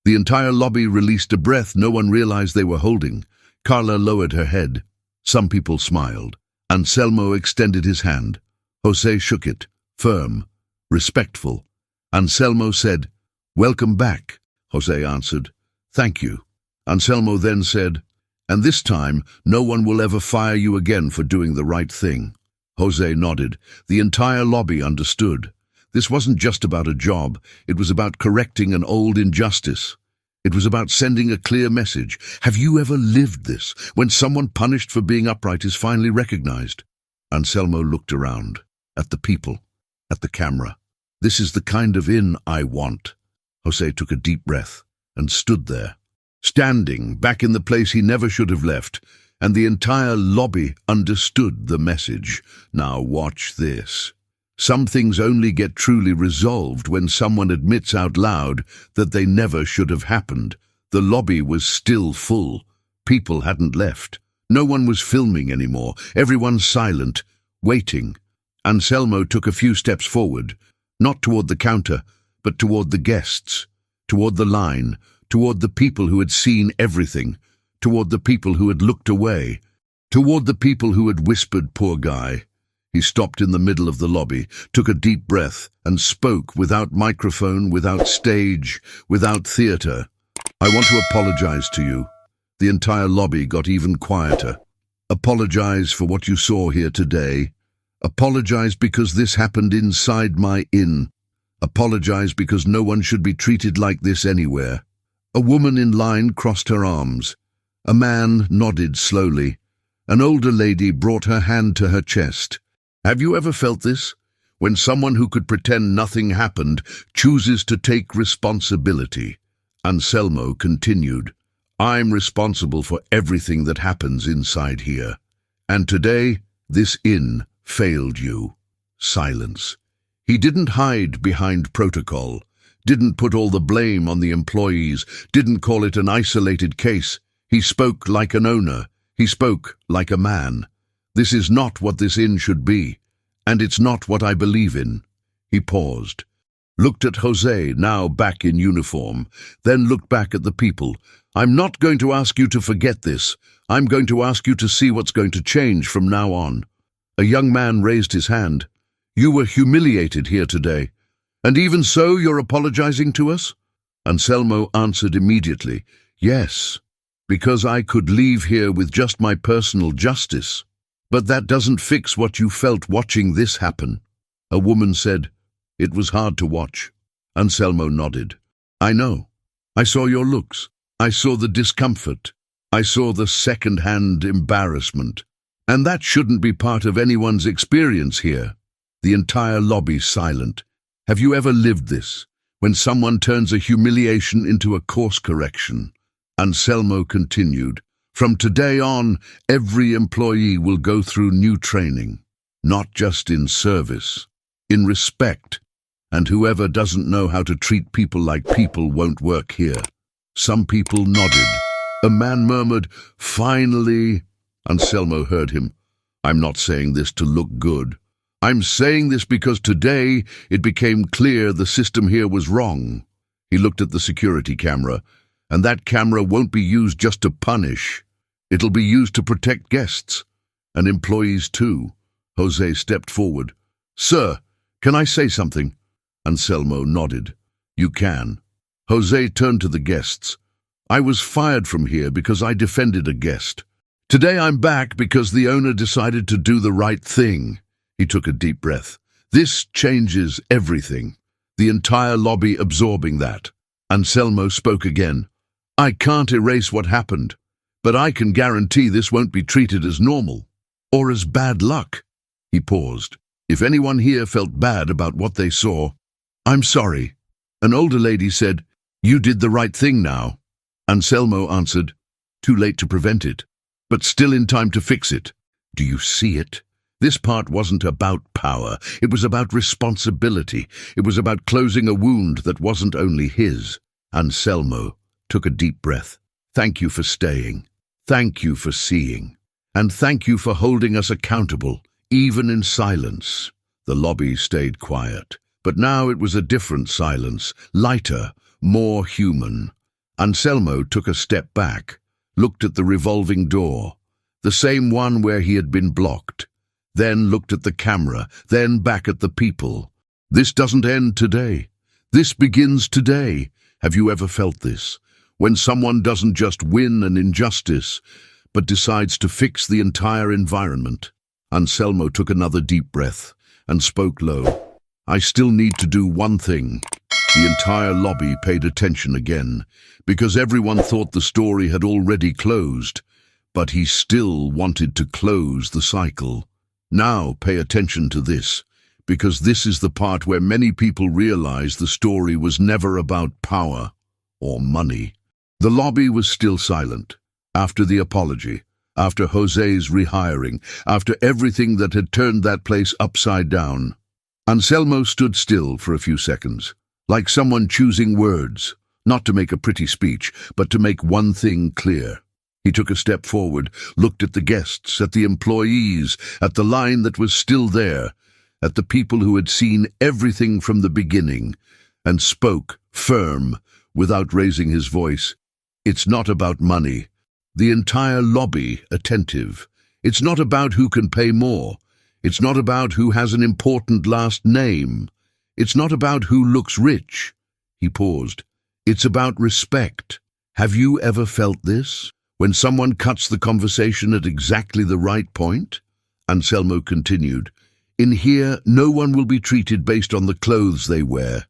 The entire lobby released a breath no one realized they were holding. Carla lowered her head. Some people smiled. Anselmo extended his hand. Jose shook it, firm, respectful. Anselmo said, "Welcome back." Jose answered, "Thank you." Anselmo then said, "And this time, no one will ever fire you again for doing the right thing." Jose nodded. The entire lobby understood. This wasn't just about a job. It was about correcting an old injustice. It was about sending a clear message. Have you ever lived this, when someone punished for being upright is finally recognized? Anselmo looked around, at the people, at the camera. "This is the kind of inn I want." Jose took a deep breath and stood there, standing back in the place he never should have left, and the entire lobby understood the message. Now watch this. Some things only get truly resolved when someone admits out loud that they never should have happened. The lobby was still full. People hadn't left. No one was filming anymore. Everyone silent, waiting. Anselmo took a few steps forward, not toward the counter, but toward the guests, toward the line, toward the people who had seen everything, toward the people who had looked away, toward the people who had whispered, "Poor guy." He stopped in the middle of the lobby, took a deep breath, and spoke without microphone, without stage, without theater. "I want to apologize to you." The entire lobby got even quieter. "Apologize for what you saw here today. Apologize because this happened inside my inn. Apologize because no one should be treated like this anywhere." A woman in line crossed her arms. A man nodded slowly. An older lady brought her hand to her chest. "Have you ever felt this? When someone who could pretend nothing happened chooses to take responsibility." Anselmo continued, "I'm responsible for everything that happens inside here. And today, this inn failed you." Silence. He didn't hide behind protocol, didn't put all the blame on the employees, didn't call it an isolated case. He spoke like an owner. He spoke like a man. "This is not what this inn should be, and it's not what I believe in." He paused, looked at Jose, now back in uniform, then looked back at the people. "I'm not going to ask you to forget this. I'm going to ask you to see what's going to change from now on." A young man raised his hand. "You were humiliated here today, and even so you're apologizing to us?" Anselmo answered immediately, "Yes, because I could leave here with just my personal justice. But that doesn't fix what you felt watching this happen." A woman said, "It was hard to watch." Anselmo nodded. "I know. I saw your looks. I saw the discomfort. I saw the second-hand embarrassment. And that shouldn't be part of anyone's experience here." The entire lobby silent. Have you ever lived this, when someone turns a humiliation into a course correction? Anselmo continued, "From today on, every employee will go through new training, not just in service, in respect, and whoever doesn't know how to treat people like people won't work here." Some people nodded. A man murmured, "Finally." Anselmo heard him. "I'm not saying this to look good. I'm saying this because today it became clear the system here was wrong. He looked at the security camera, and that camera won't be used just to punish. It'll be used to protect guests, and employees too. Jose stepped forward. Sir, can I say something? Anselmo nodded. You can. Jose turned to the guests. I was fired from here because I defended a guest. Today I'm back because the owner decided to do the right thing. He took a deep breath. This changes everything. The entire lobby absorbing that. Anselmo spoke again. I can't erase what happened, but I can guarantee this won't be treated as normal, or as bad luck. He paused. If anyone here felt bad about what they saw, I'm sorry. An older lady said, You did the right thing now. Anselmo answered, Too late to prevent it, but still in time to fix it. Do you see it? This part wasn't about power. It was about responsibility. It was about closing a wound that wasn't only his. Anselmo took a deep breath. Thank you for staying. Thank you for seeing. And thank you for holding us accountable, even in silence. The lobby stayed quiet, but now it was a different silence, lighter, more human. Anselmo took a step back, looked at the revolving door, the same one where he had been blocked, then looked at the camera, then back at the people. This doesn't end today. This begins today. Have you ever felt this? When someone doesn't just win an injustice, but decides to fix the entire environment. Anselmo took another deep breath and spoke low. I still need to do one thing. The entire lobby paid attention again, because everyone thought the story had already closed, but he still wanted to close the cycle. Now pay attention to this, because this is the part where many people realize the story was never about power or money. The lobby was still silent. After the apology, after Jose's rehiring, after everything that had turned that place upside down, Anselmo stood still for a few seconds, like someone choosing words, not to make a pretty speech, but to make one thing clear. He took a step forward, looked at the guests, at the employees, at the line that was still there, at the people who had seen everything from the beginning, and spoke, firm, without raising his voice. It's not about money. The entire lobby attentive. It's not about who can pay more. It's not about who has an important last name. It's not about who looks rich. He paused. It's about respect. Have you ever felt this? When someone cuts the conversation at exactly the right point? Anselmo continued. In here, no one will be treated based on the clothes they wear.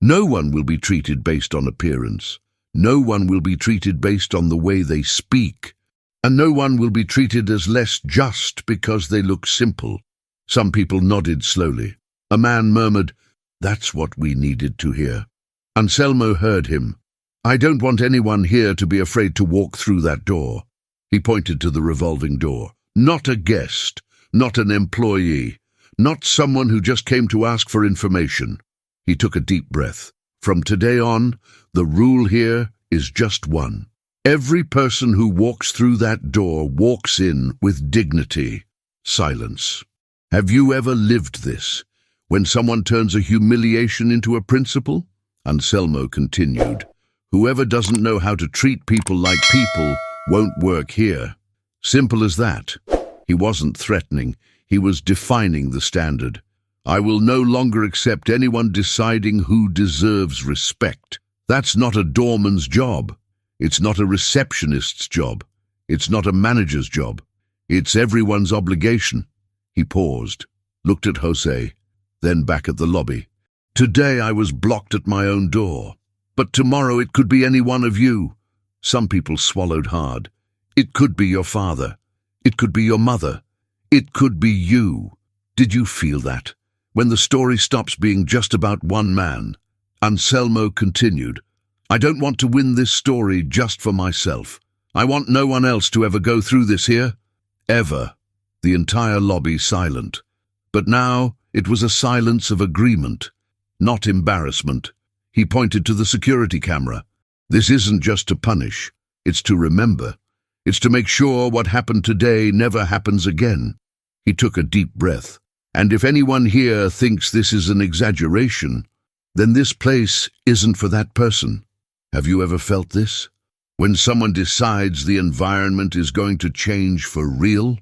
No one will be treated based on appearance. No one will be treated based on the way they speak. And no one will be treated as less just because they look simple. Some people nodded slowly. A man murmured, That's what we needed to hear. Anselmo heard him. I don't want anyone here to be afraid to walk through that door. He pointed to the revolving door. Not a guest, not an employee, not someone who just came to ask for information. He took a deep breath. From today on, the rule here is just one. Every person who walks through that door walks in with dignity. Silence. Have you ever lived this? When someone turns a humiliation into a principle? Anselmo continued. Whoever doesn't know how to treat people like people won't work here. Simple as that. He wasn't threatening. He was defining the standard. I will no longer accept anyone deciding who deserves respect. That's not a doorman's job. It's not a receptionist's job. It's not a manager's job. It's everyone's obligation. He paused, looked at Jose, then back at the lobby. Today I was blocked at my own door. But tomorrow it could be any one of you. Some people swallowed hard. It could be your father. It could be your mother. It could be you. Did you feel that? When the story stops being just about one man, Anselmo continued, I don't want to win this story just for myself. I want no one else to ever go through this here. Ever. The entire lobby silent. But now it was a silence of agreement, not embarrassment. He pointed to the security camera. This isn't just to punish. It's to remember. It's to make sure what happened today never happens again. He took a deep breath. And if anyone here thinks this is an exaggeration, then this place isn't for that person. Have you ever felt this? When someone decides the environment is going to change for real?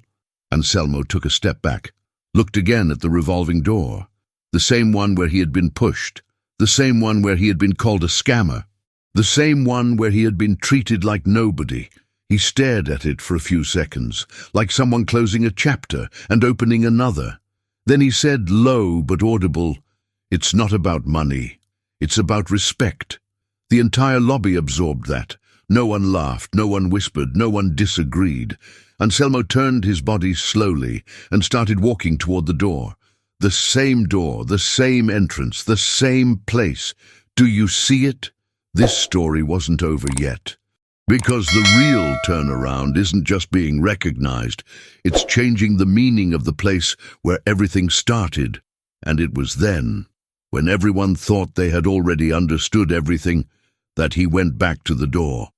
Anselmo took a step back, looked again at the revolving door, the same one where he had been pushed, the same one where he had been called a scammer, the same one where he had been treated like nobody. He stared at it for a few seconds, like someone closing a chapter and opening another. Then he said, low but audible, "It's not about money. It's about respect." The entire lobby absorbed that. No one laughed, no one whispered, no one disagreed. Anselmo turned his body slowly and started walking toward the door. The same door, the same entrance, the same place. Do you see it? This story wasn't over yet. Because the real turnaround isn't just being recognized, it's changing the meaning of the place where everything started. And it was then, when everyone thought they had already understood everything, that he went back to the door.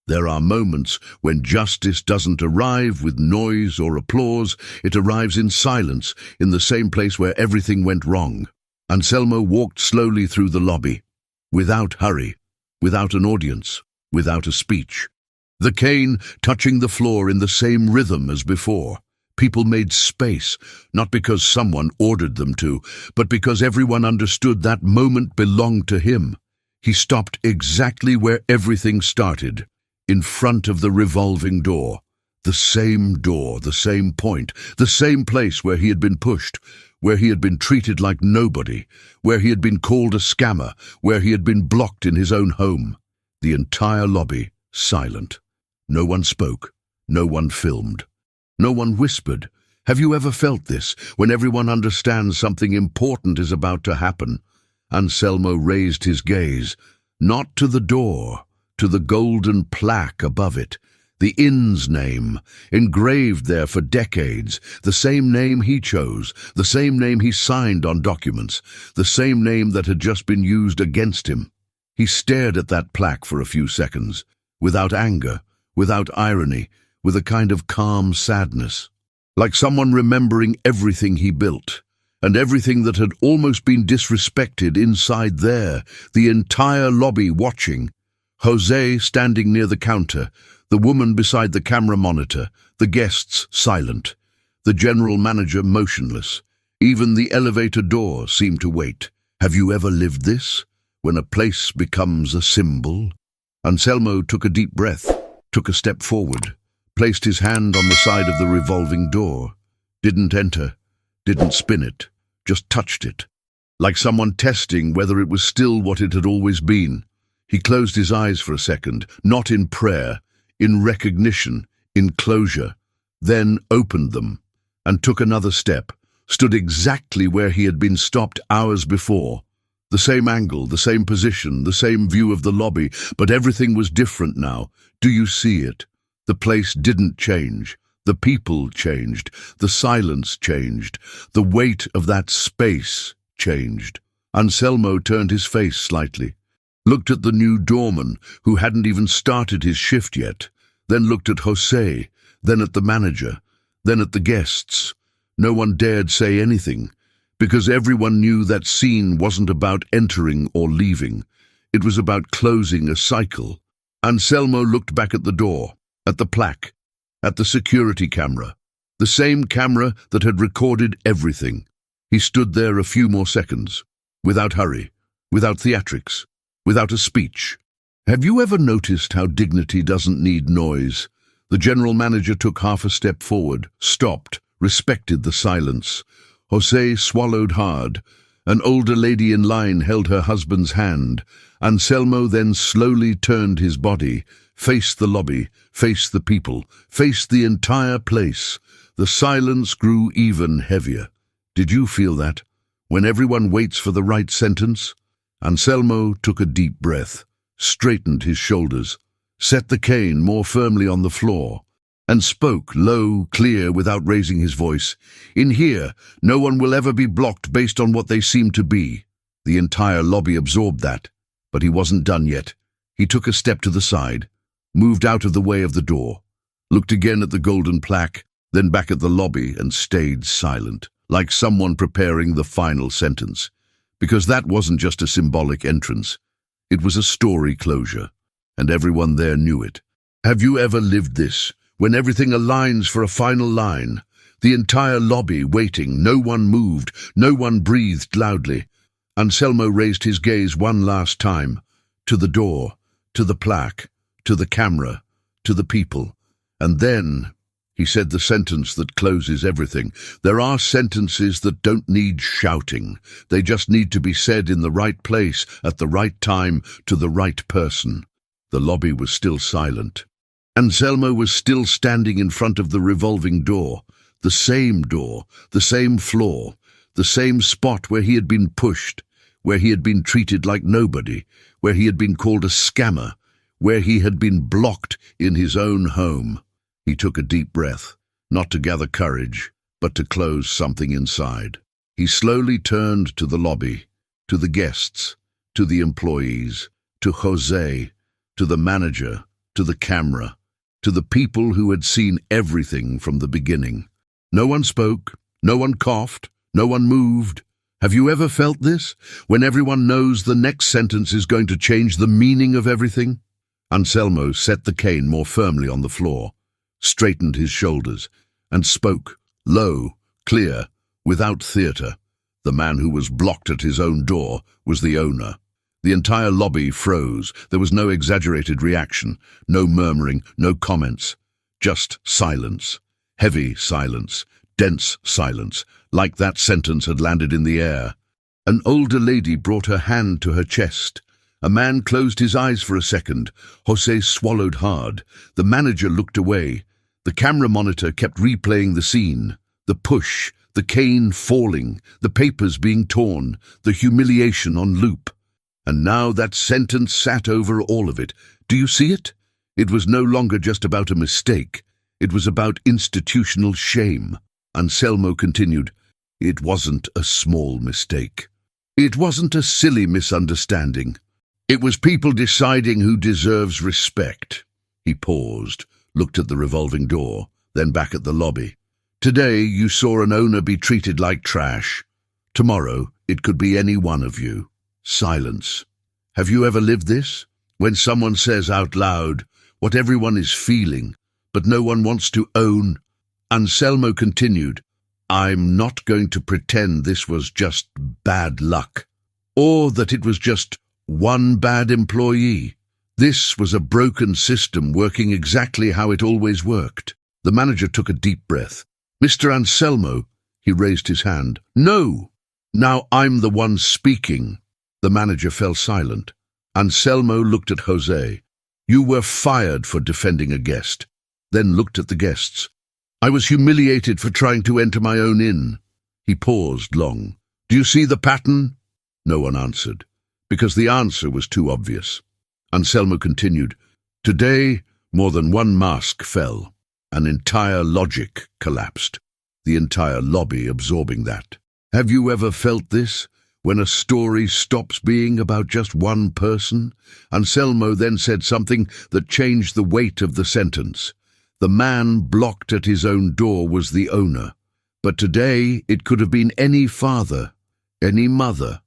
There are moments when justice doesn't arrive with noise or applause. It arrives in silence, in the same place where everything went wrong. Anselmo walked slowly through the lobby, without hurry, without an audience, without a speech. The cane touching the floor in the same rhythm as before. People made space, not because someone ordered them to, but because everyone understood that moment belonged to him. He stopped exactly where everything started, in front of the revolving door. The same door, the same point, the same place where he had been pushed, where he had been treated like nobody, where he had been called a scammer, where he had been blocked in his own home. The entire lobby silent. No one spoke, no one filmed, no one whispered. Have you ever felt this, when everyone understands something important is about to happen? Anselmo raised his gaze, not to the door, to the golden plaque above it, the inn's name, engraved there for decades, the same name he chose, the same name he signed on documents, the same name that had just been used against him. He stared at that plaque for a few seconds, without anger, without irony, with a kind of calm sadness, like someone remembering everything he built, and everything that had almost been disrespected inside there, the entire lobby watching. Jose standing near the counter, the woman beside the camera monitor, the guests silent, the general manager motionless. Even the elevator door seemed to wait. Have you ever lived this, when a place becomes a symbol? Anselmo took a deep breath, took a step forward, placed his hand on the side of the revolving door, didn't enter, didn't spin it, just touched it, like someone testing whether it was still what it had always been. He closed his eyes for a second, not in prayer, in recognition, in closure, then opened them, and took another step, stood exactly where he had been stopped hours before. The same angle, the same position, the same view of the lobby, but everything was different now. Do you see it? The place didn't change. The people changed. The silence changed. The weight of that space changed. Anselmo turned his face slightly, looked at the new doorman, who hadn't even started his shift yet, then looked at Jose, then at the manager, then at the guests. No one dared say anything, because everyone knew that scene wasn't about entering or leaving. It was about closing a cycle. Anselmo looked back at the door, at the plaque, at the security camera, the same camera that had recorded everything. He stood there a few more seconds, without hurry, without theatrics, without a speech. Have you ever noticed how dignity doesn't need noise? The general manager took half a step forward, stopped, respected the silence. Jose swallowed hard. An older lady in line held her husband's hand. Anselmo then slowly turned his body, faced the lobby, faced the people, faced the entire place. The silence grew even heavier. Did you feel that? When everyone waits for the right sentence? Anselmo took a deep breath, straightened his shoulders, set the cane more firmly on the floor, and spoke low, clear, without raising his voice. In here, no one will ever be blocked based on what they seem to be. The entire lobby absorbed that, but he wasn't done yet. He took a step to the side, moved out of the way of the door, looked again at the golden plaque, then back at the lobby and stayed silent, like someone preparing the final sentence. Because that wasn't just a symbolic entrance. It was a story closure, and everyone there knew it. Have you ever lived this, when everything aligns for a final line? The entire lobby waiting, no one moved, no one breathed loudly. Anselmo raised his gaze one last time, to the door, to the plaque, to the camera, to the people. And then he said the sentence that closes everything. There are sentences that don't need shouting. They just need to be said in the right place, at the right time, to the right person. The lobby was still silent. Anselmo was still standing in front of the revolving door. The same door, the same floor, the same spot where he had been pushed, where he had been treated like nobody, where he had been called a scammer, where he had been blocked in his own home. He took a deep breath, not to gather courage, but to close something inside. He slowly turned to the lobby, to the guests, to the employees, to Jose, to the manager, to the camera, to the people who had seen everything from the beginning. No one spoke, no one coughed, no one moved. Have you ever felt this, when everyone knows the next sentence is going to change the meaning of everything? Anselmo set the cane more firmly on the floor, straightened his shoulders, and spoke, low, clear, without theatre. The man who was blocked at his own door was the owner. The entire lobby froze. There was no exaggerated reaction, no murmuring, no comments. Just silence. Heavy silence. Dense silence, like that sentence had landed in the air. An older lady brought her hand to her chest. A man closed his eyes for a second. Jose swallowed hard. The manager looked away. The camera monitor kept replaying the scene. The push, the cane falling, the papers being torn, the humiliation on loop. And now that sentence sat over all of it. Do you see it? It was no longer just about a mistake. It was about institutional shame. Anselmo continued, it wasn't a small mistake. It wasn't a silly misunderstanding. It was people deciding who deserves respect. He paused, looked at the revolving door, then back at the lobby. Today you saw an owner be treated like trash. Tomorrow it could be any one of you. Silence. Have you ever lived this? When someone says out loud what everyone is feeling, but no one wants to own? Anselmo continued, I'm not going to pretend this was just bad luck, or that it was just one bad employee. This was a broken system working exactly how it always worked. The manager took a deep breath. Mr. Anselmo, he raised his hand. No! Now I'm the one speaking. The manager fell silent. Anselmo looked at Jose. You were fired for defending a guest. Then looked at the guests. I was humiliated for trying to enter my own inn. He paused long. Do you see the pattern? No one answered, because the answer was too obvious. Anselmo continued, Today, more than one mask fell. An entire logic collapsed. The entire lobby absorbing that. Have you ever felt this? When a story stops being about just one person? Anselmo then said something that changed the weight of the sentence. The man blocked at his own door was the owner. But today it could have been any father, any mother,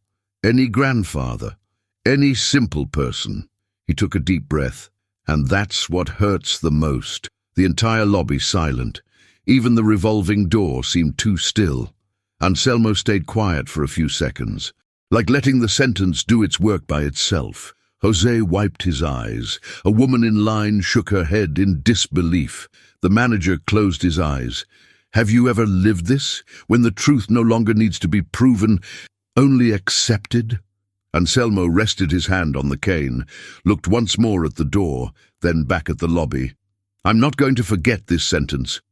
any grandfather, any simple person. He took a deep breath. And that's what hurts the most. The entire lobby silent. Even the revolving door seemed too still. Anselmo stayed quiet for a few seconds, like letting the sentence do its work by itself. Jose wiped his eyes. A woman in line shook her head in disbelief. The manager closed his eyes. Have you ever lived this, when the truth no longer needs to be proven, only accepted? Anselmo rested his hand on the cane, looked once more at the door, then back at the lobby. I'm not going to forget this sentence,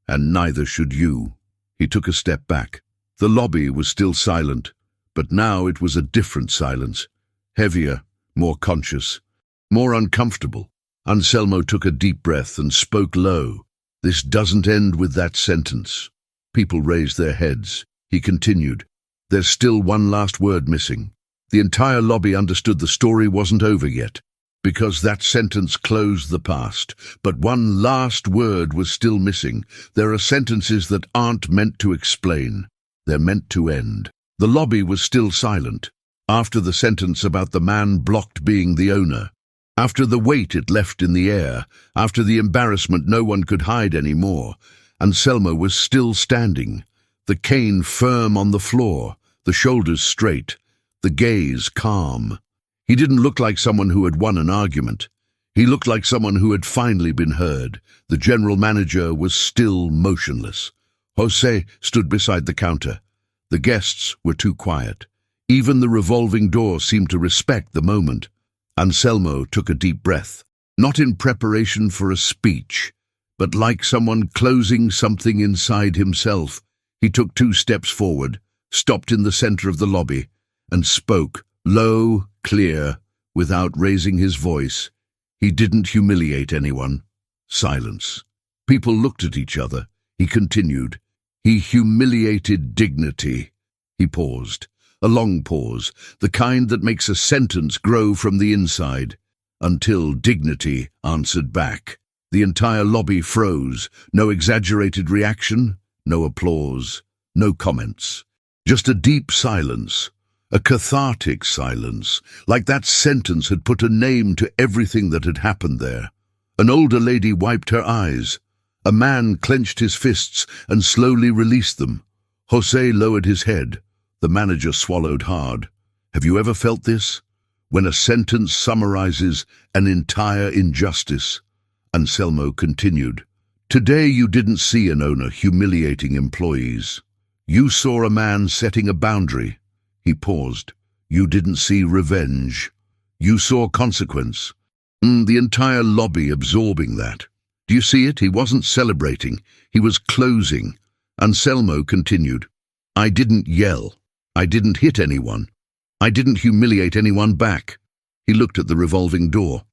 and neither should you. He took a step back. The lobby was still silent, but now it was a different silence, heavier, more conscious, more uncomfortable. Anselmo took a deep breath and spoke low. This doesn't end with that sentence. People raised their heads. He continued, There's still one last word missing. The entire lobby understood the story wasn't over yet, because that sentence closed the past, but one last word was still missing. There are sentences that aren't meant to explain. They're meant to end. The lobby was still silent. After the sentence about the man blocked being the owner, after the weight it left in the air, after the embarrassment no one could hide anymore, Anselmo was still standing, the cane firm on the floor, the shoulders straight, the gaze calm. He didn't look like someone who had won an argument. He looked like someone who had finally been heard. The general manager was still motionless. Jose stood beside the counter. The guests were too quiet. Even the revolving door seemed to respect the moment. Anselmo took a deep breath, not in preparation for a speech, but like someone closing something inside himself. He took 2 steps forward, stopped in the center of the lobby, and spoke, low, clear, without raising his voice. He didn't humiliate anyone. Silence. People looked at each other. He continued. He humiliated dignity. He paused. A long pause, the kind that makes a sentence grow from the inside, until dignity answered back. The entire lobby froze. No exaggerated reaction, no applause, no comments. Just a deep silence, a cathartic silence, like that sentence had put a name to everything that had happened there. An older lady wiped her eyes. A man clenched his fists and slowly released them. Jose lowered his head. The manager swallowed hard. Have you ever felt this? When a sentence summarizes an entire injustice. Anselmo continued. Today you didn't see an owner humiliating employees. You saw a man setting a boundary. He paused. You didn't see revenge. You saw consequence. The entire lobby absorbing that. Do you see it? He wasn't celebrating. He was closing. Anselmo continued. I didn't yell. I didn't hit anyone. I didn't humiliate anyone back. He looked at the revolving door.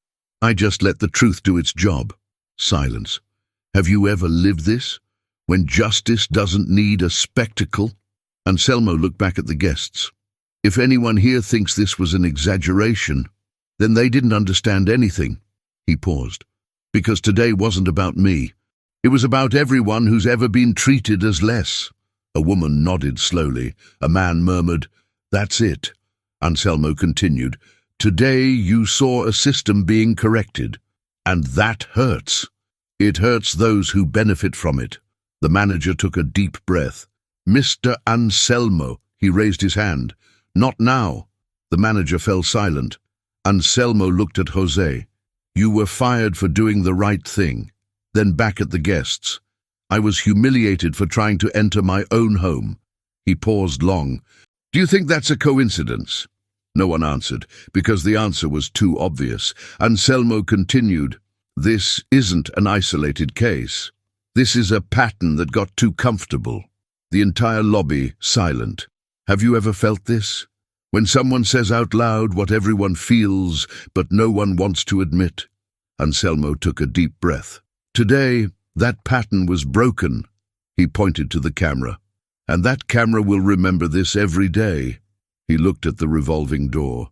I just let the truth do its job. Silence. Have you ever lived this? When justice doesn't need a spectacle? Anselmo looked back at the guests. If anyone here thinks this was an exaggeration, then they didn't understand anything. He paused. Because today wasn't about me. It was about everyone who's ever been treated as less. A woman nodded slowly. A man murmured, That's it. Anselmo continued, Today you saw a system being corrected. And that hurts. It hurts those who benefit from it. The manager took a deep breath. Mr. Anselmo, he raised his hand. Not now. The manager fell silent. Anselmo looked at Jose. You were fired for doing the right thing. Then back at the guests. I was humiliated for trying to enter my own home. He paused long. Do you think that's a coincidence? No one answered, because the answer was too obvious. Anselmo continued, This isn't an isolated case. This is a pattern that got too comfortable. The entire lobby silent. Have you ever felt this? When someone says out loud what everyone feels, but no one wants to admit. Anselmo took a deep breath. Today, that pattern was broken. He pointed to the camera. And that camera will remember this every day. He looked at the revolving door.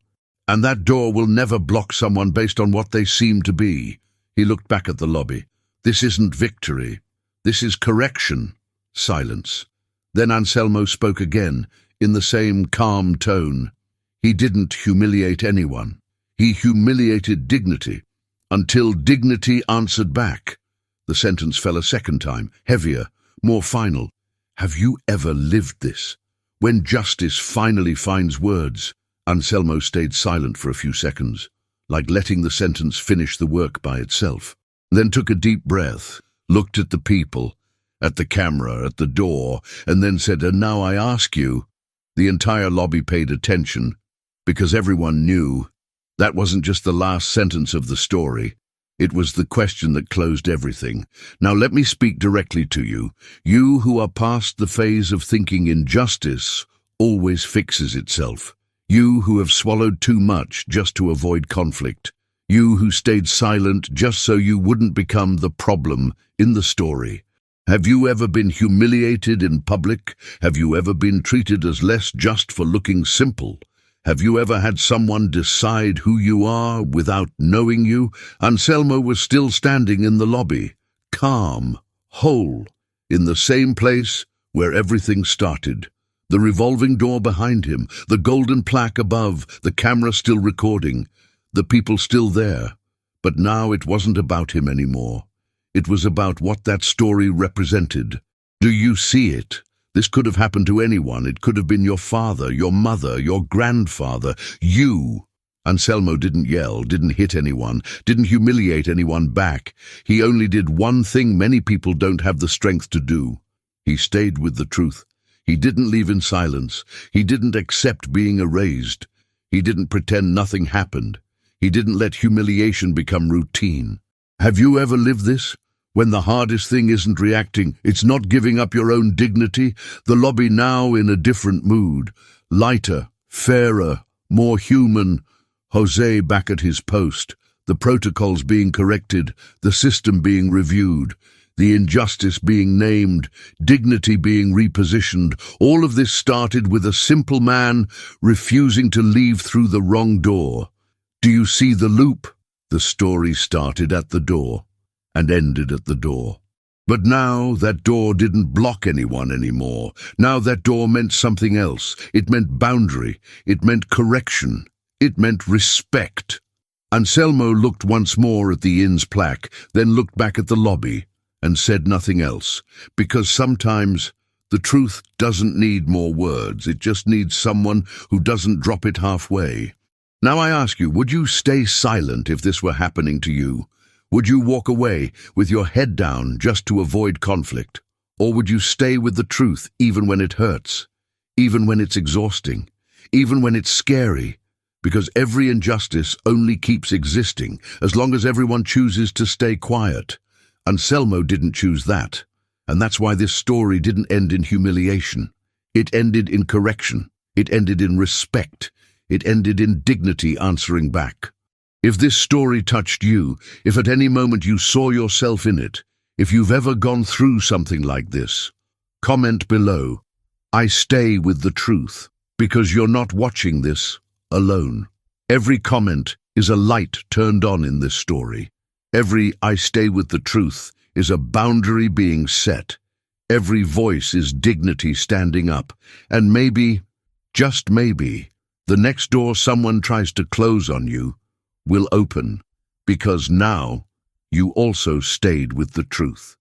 And that door will never block someone based on what they seem to be. He looked back at the lobby. This isn't victory. This is correction. Silence. Then Anselmo spoke again, in the same calm tone. He didn't humiliate anyone. He humiliated dignity, until dignity answered back. The sentence fell a second time, heavier, more final. Have you ever lived this? When justice finally finds words. Anselmo stayed silent for a few seconds, like letting the sentence finish the work by itself. Then took a deep breath, looked at the people, at the camera, at the door, and then said, And now I ask you. The entire lobby paid attention, because everyone knew that wasn't just the last sentence of the story. It was the question that closed everything. Now let me speak directly to you. You who are past the phase of thinking injustice always fixes itself. You who have swallowed too much just to avoid conflict. You who stayed silent just so you wouldn't become the problem in the story. Have you ever been humiliated in public? Have you ever been treated as less just for looking simple? Have you ever had someone decide who you are without knowing you? Anselmo was still standing in the lobby, calm, whole, in the same place where everything started. The revolving door behind him, the golden plaque above, the camera still recording, the people still there. But now it wasn't about him anymore. It was about what that story represented. Do you see it? This could have happened to anyone. It could have been your father, your mother, your grandfather, you. Anselmo didn't yell, didn't hit anyone, didn't humiliate anyone back. He only did one thing many people don't have the strength to do. He stayed with the truth. He didn't leave in silence. He didn't accept being erased. He didn't pretend nothing happened. He didn't let humiliation become routine. Have you ever lived this? When the hardest thing isn't reacting, it's not giving up your own dignity. The lobby now in a different mood. Lighter, fairer, more human. Jose back at his post. The protocols being corrected. The system being reviewed. The injustice being named. Dignity being repositioned. All of this started with a simple man refusing to leave through the wrong door. Do you see the loop? The story started at the door and ended at the door. But now that door didn't block anyone anymore. Now that door meant something else. It meant boundary. It meant correction. It meant respect. Anselmo looked once more at the inn's plaque, then looked back at the lobby and said nothing else. Because sometimes the truth doesn't need more words. It just needs someone who doesn't drop it halfway. Now I ask you, would you stay silent if this were happening to you? Would you walk away with your head down just to avoid conflict? Or would you stay with the truth even when it hurts? Even when it's exhausting? Even when it's scary? Because every injustice only keeps existing as long as everyone chooses to stay quiet. Anselmo didn't choose that. And that's why this story didn't end in humiliation. It ended in correction. It ended in respect. It ended in dignity answering back. If this story touched you, if at any moment you saw yourself in it, if you've ever gone through something like this, comment below. I stay with the truth, because you're not watching this alone. Every comment is a light turned on in this story. Every I stay with the truth is a boundary being set. Every voice is dignity standing up. And maybe, just maybe, the next door someone tries to close on you will open, because now you also stayed with the truth.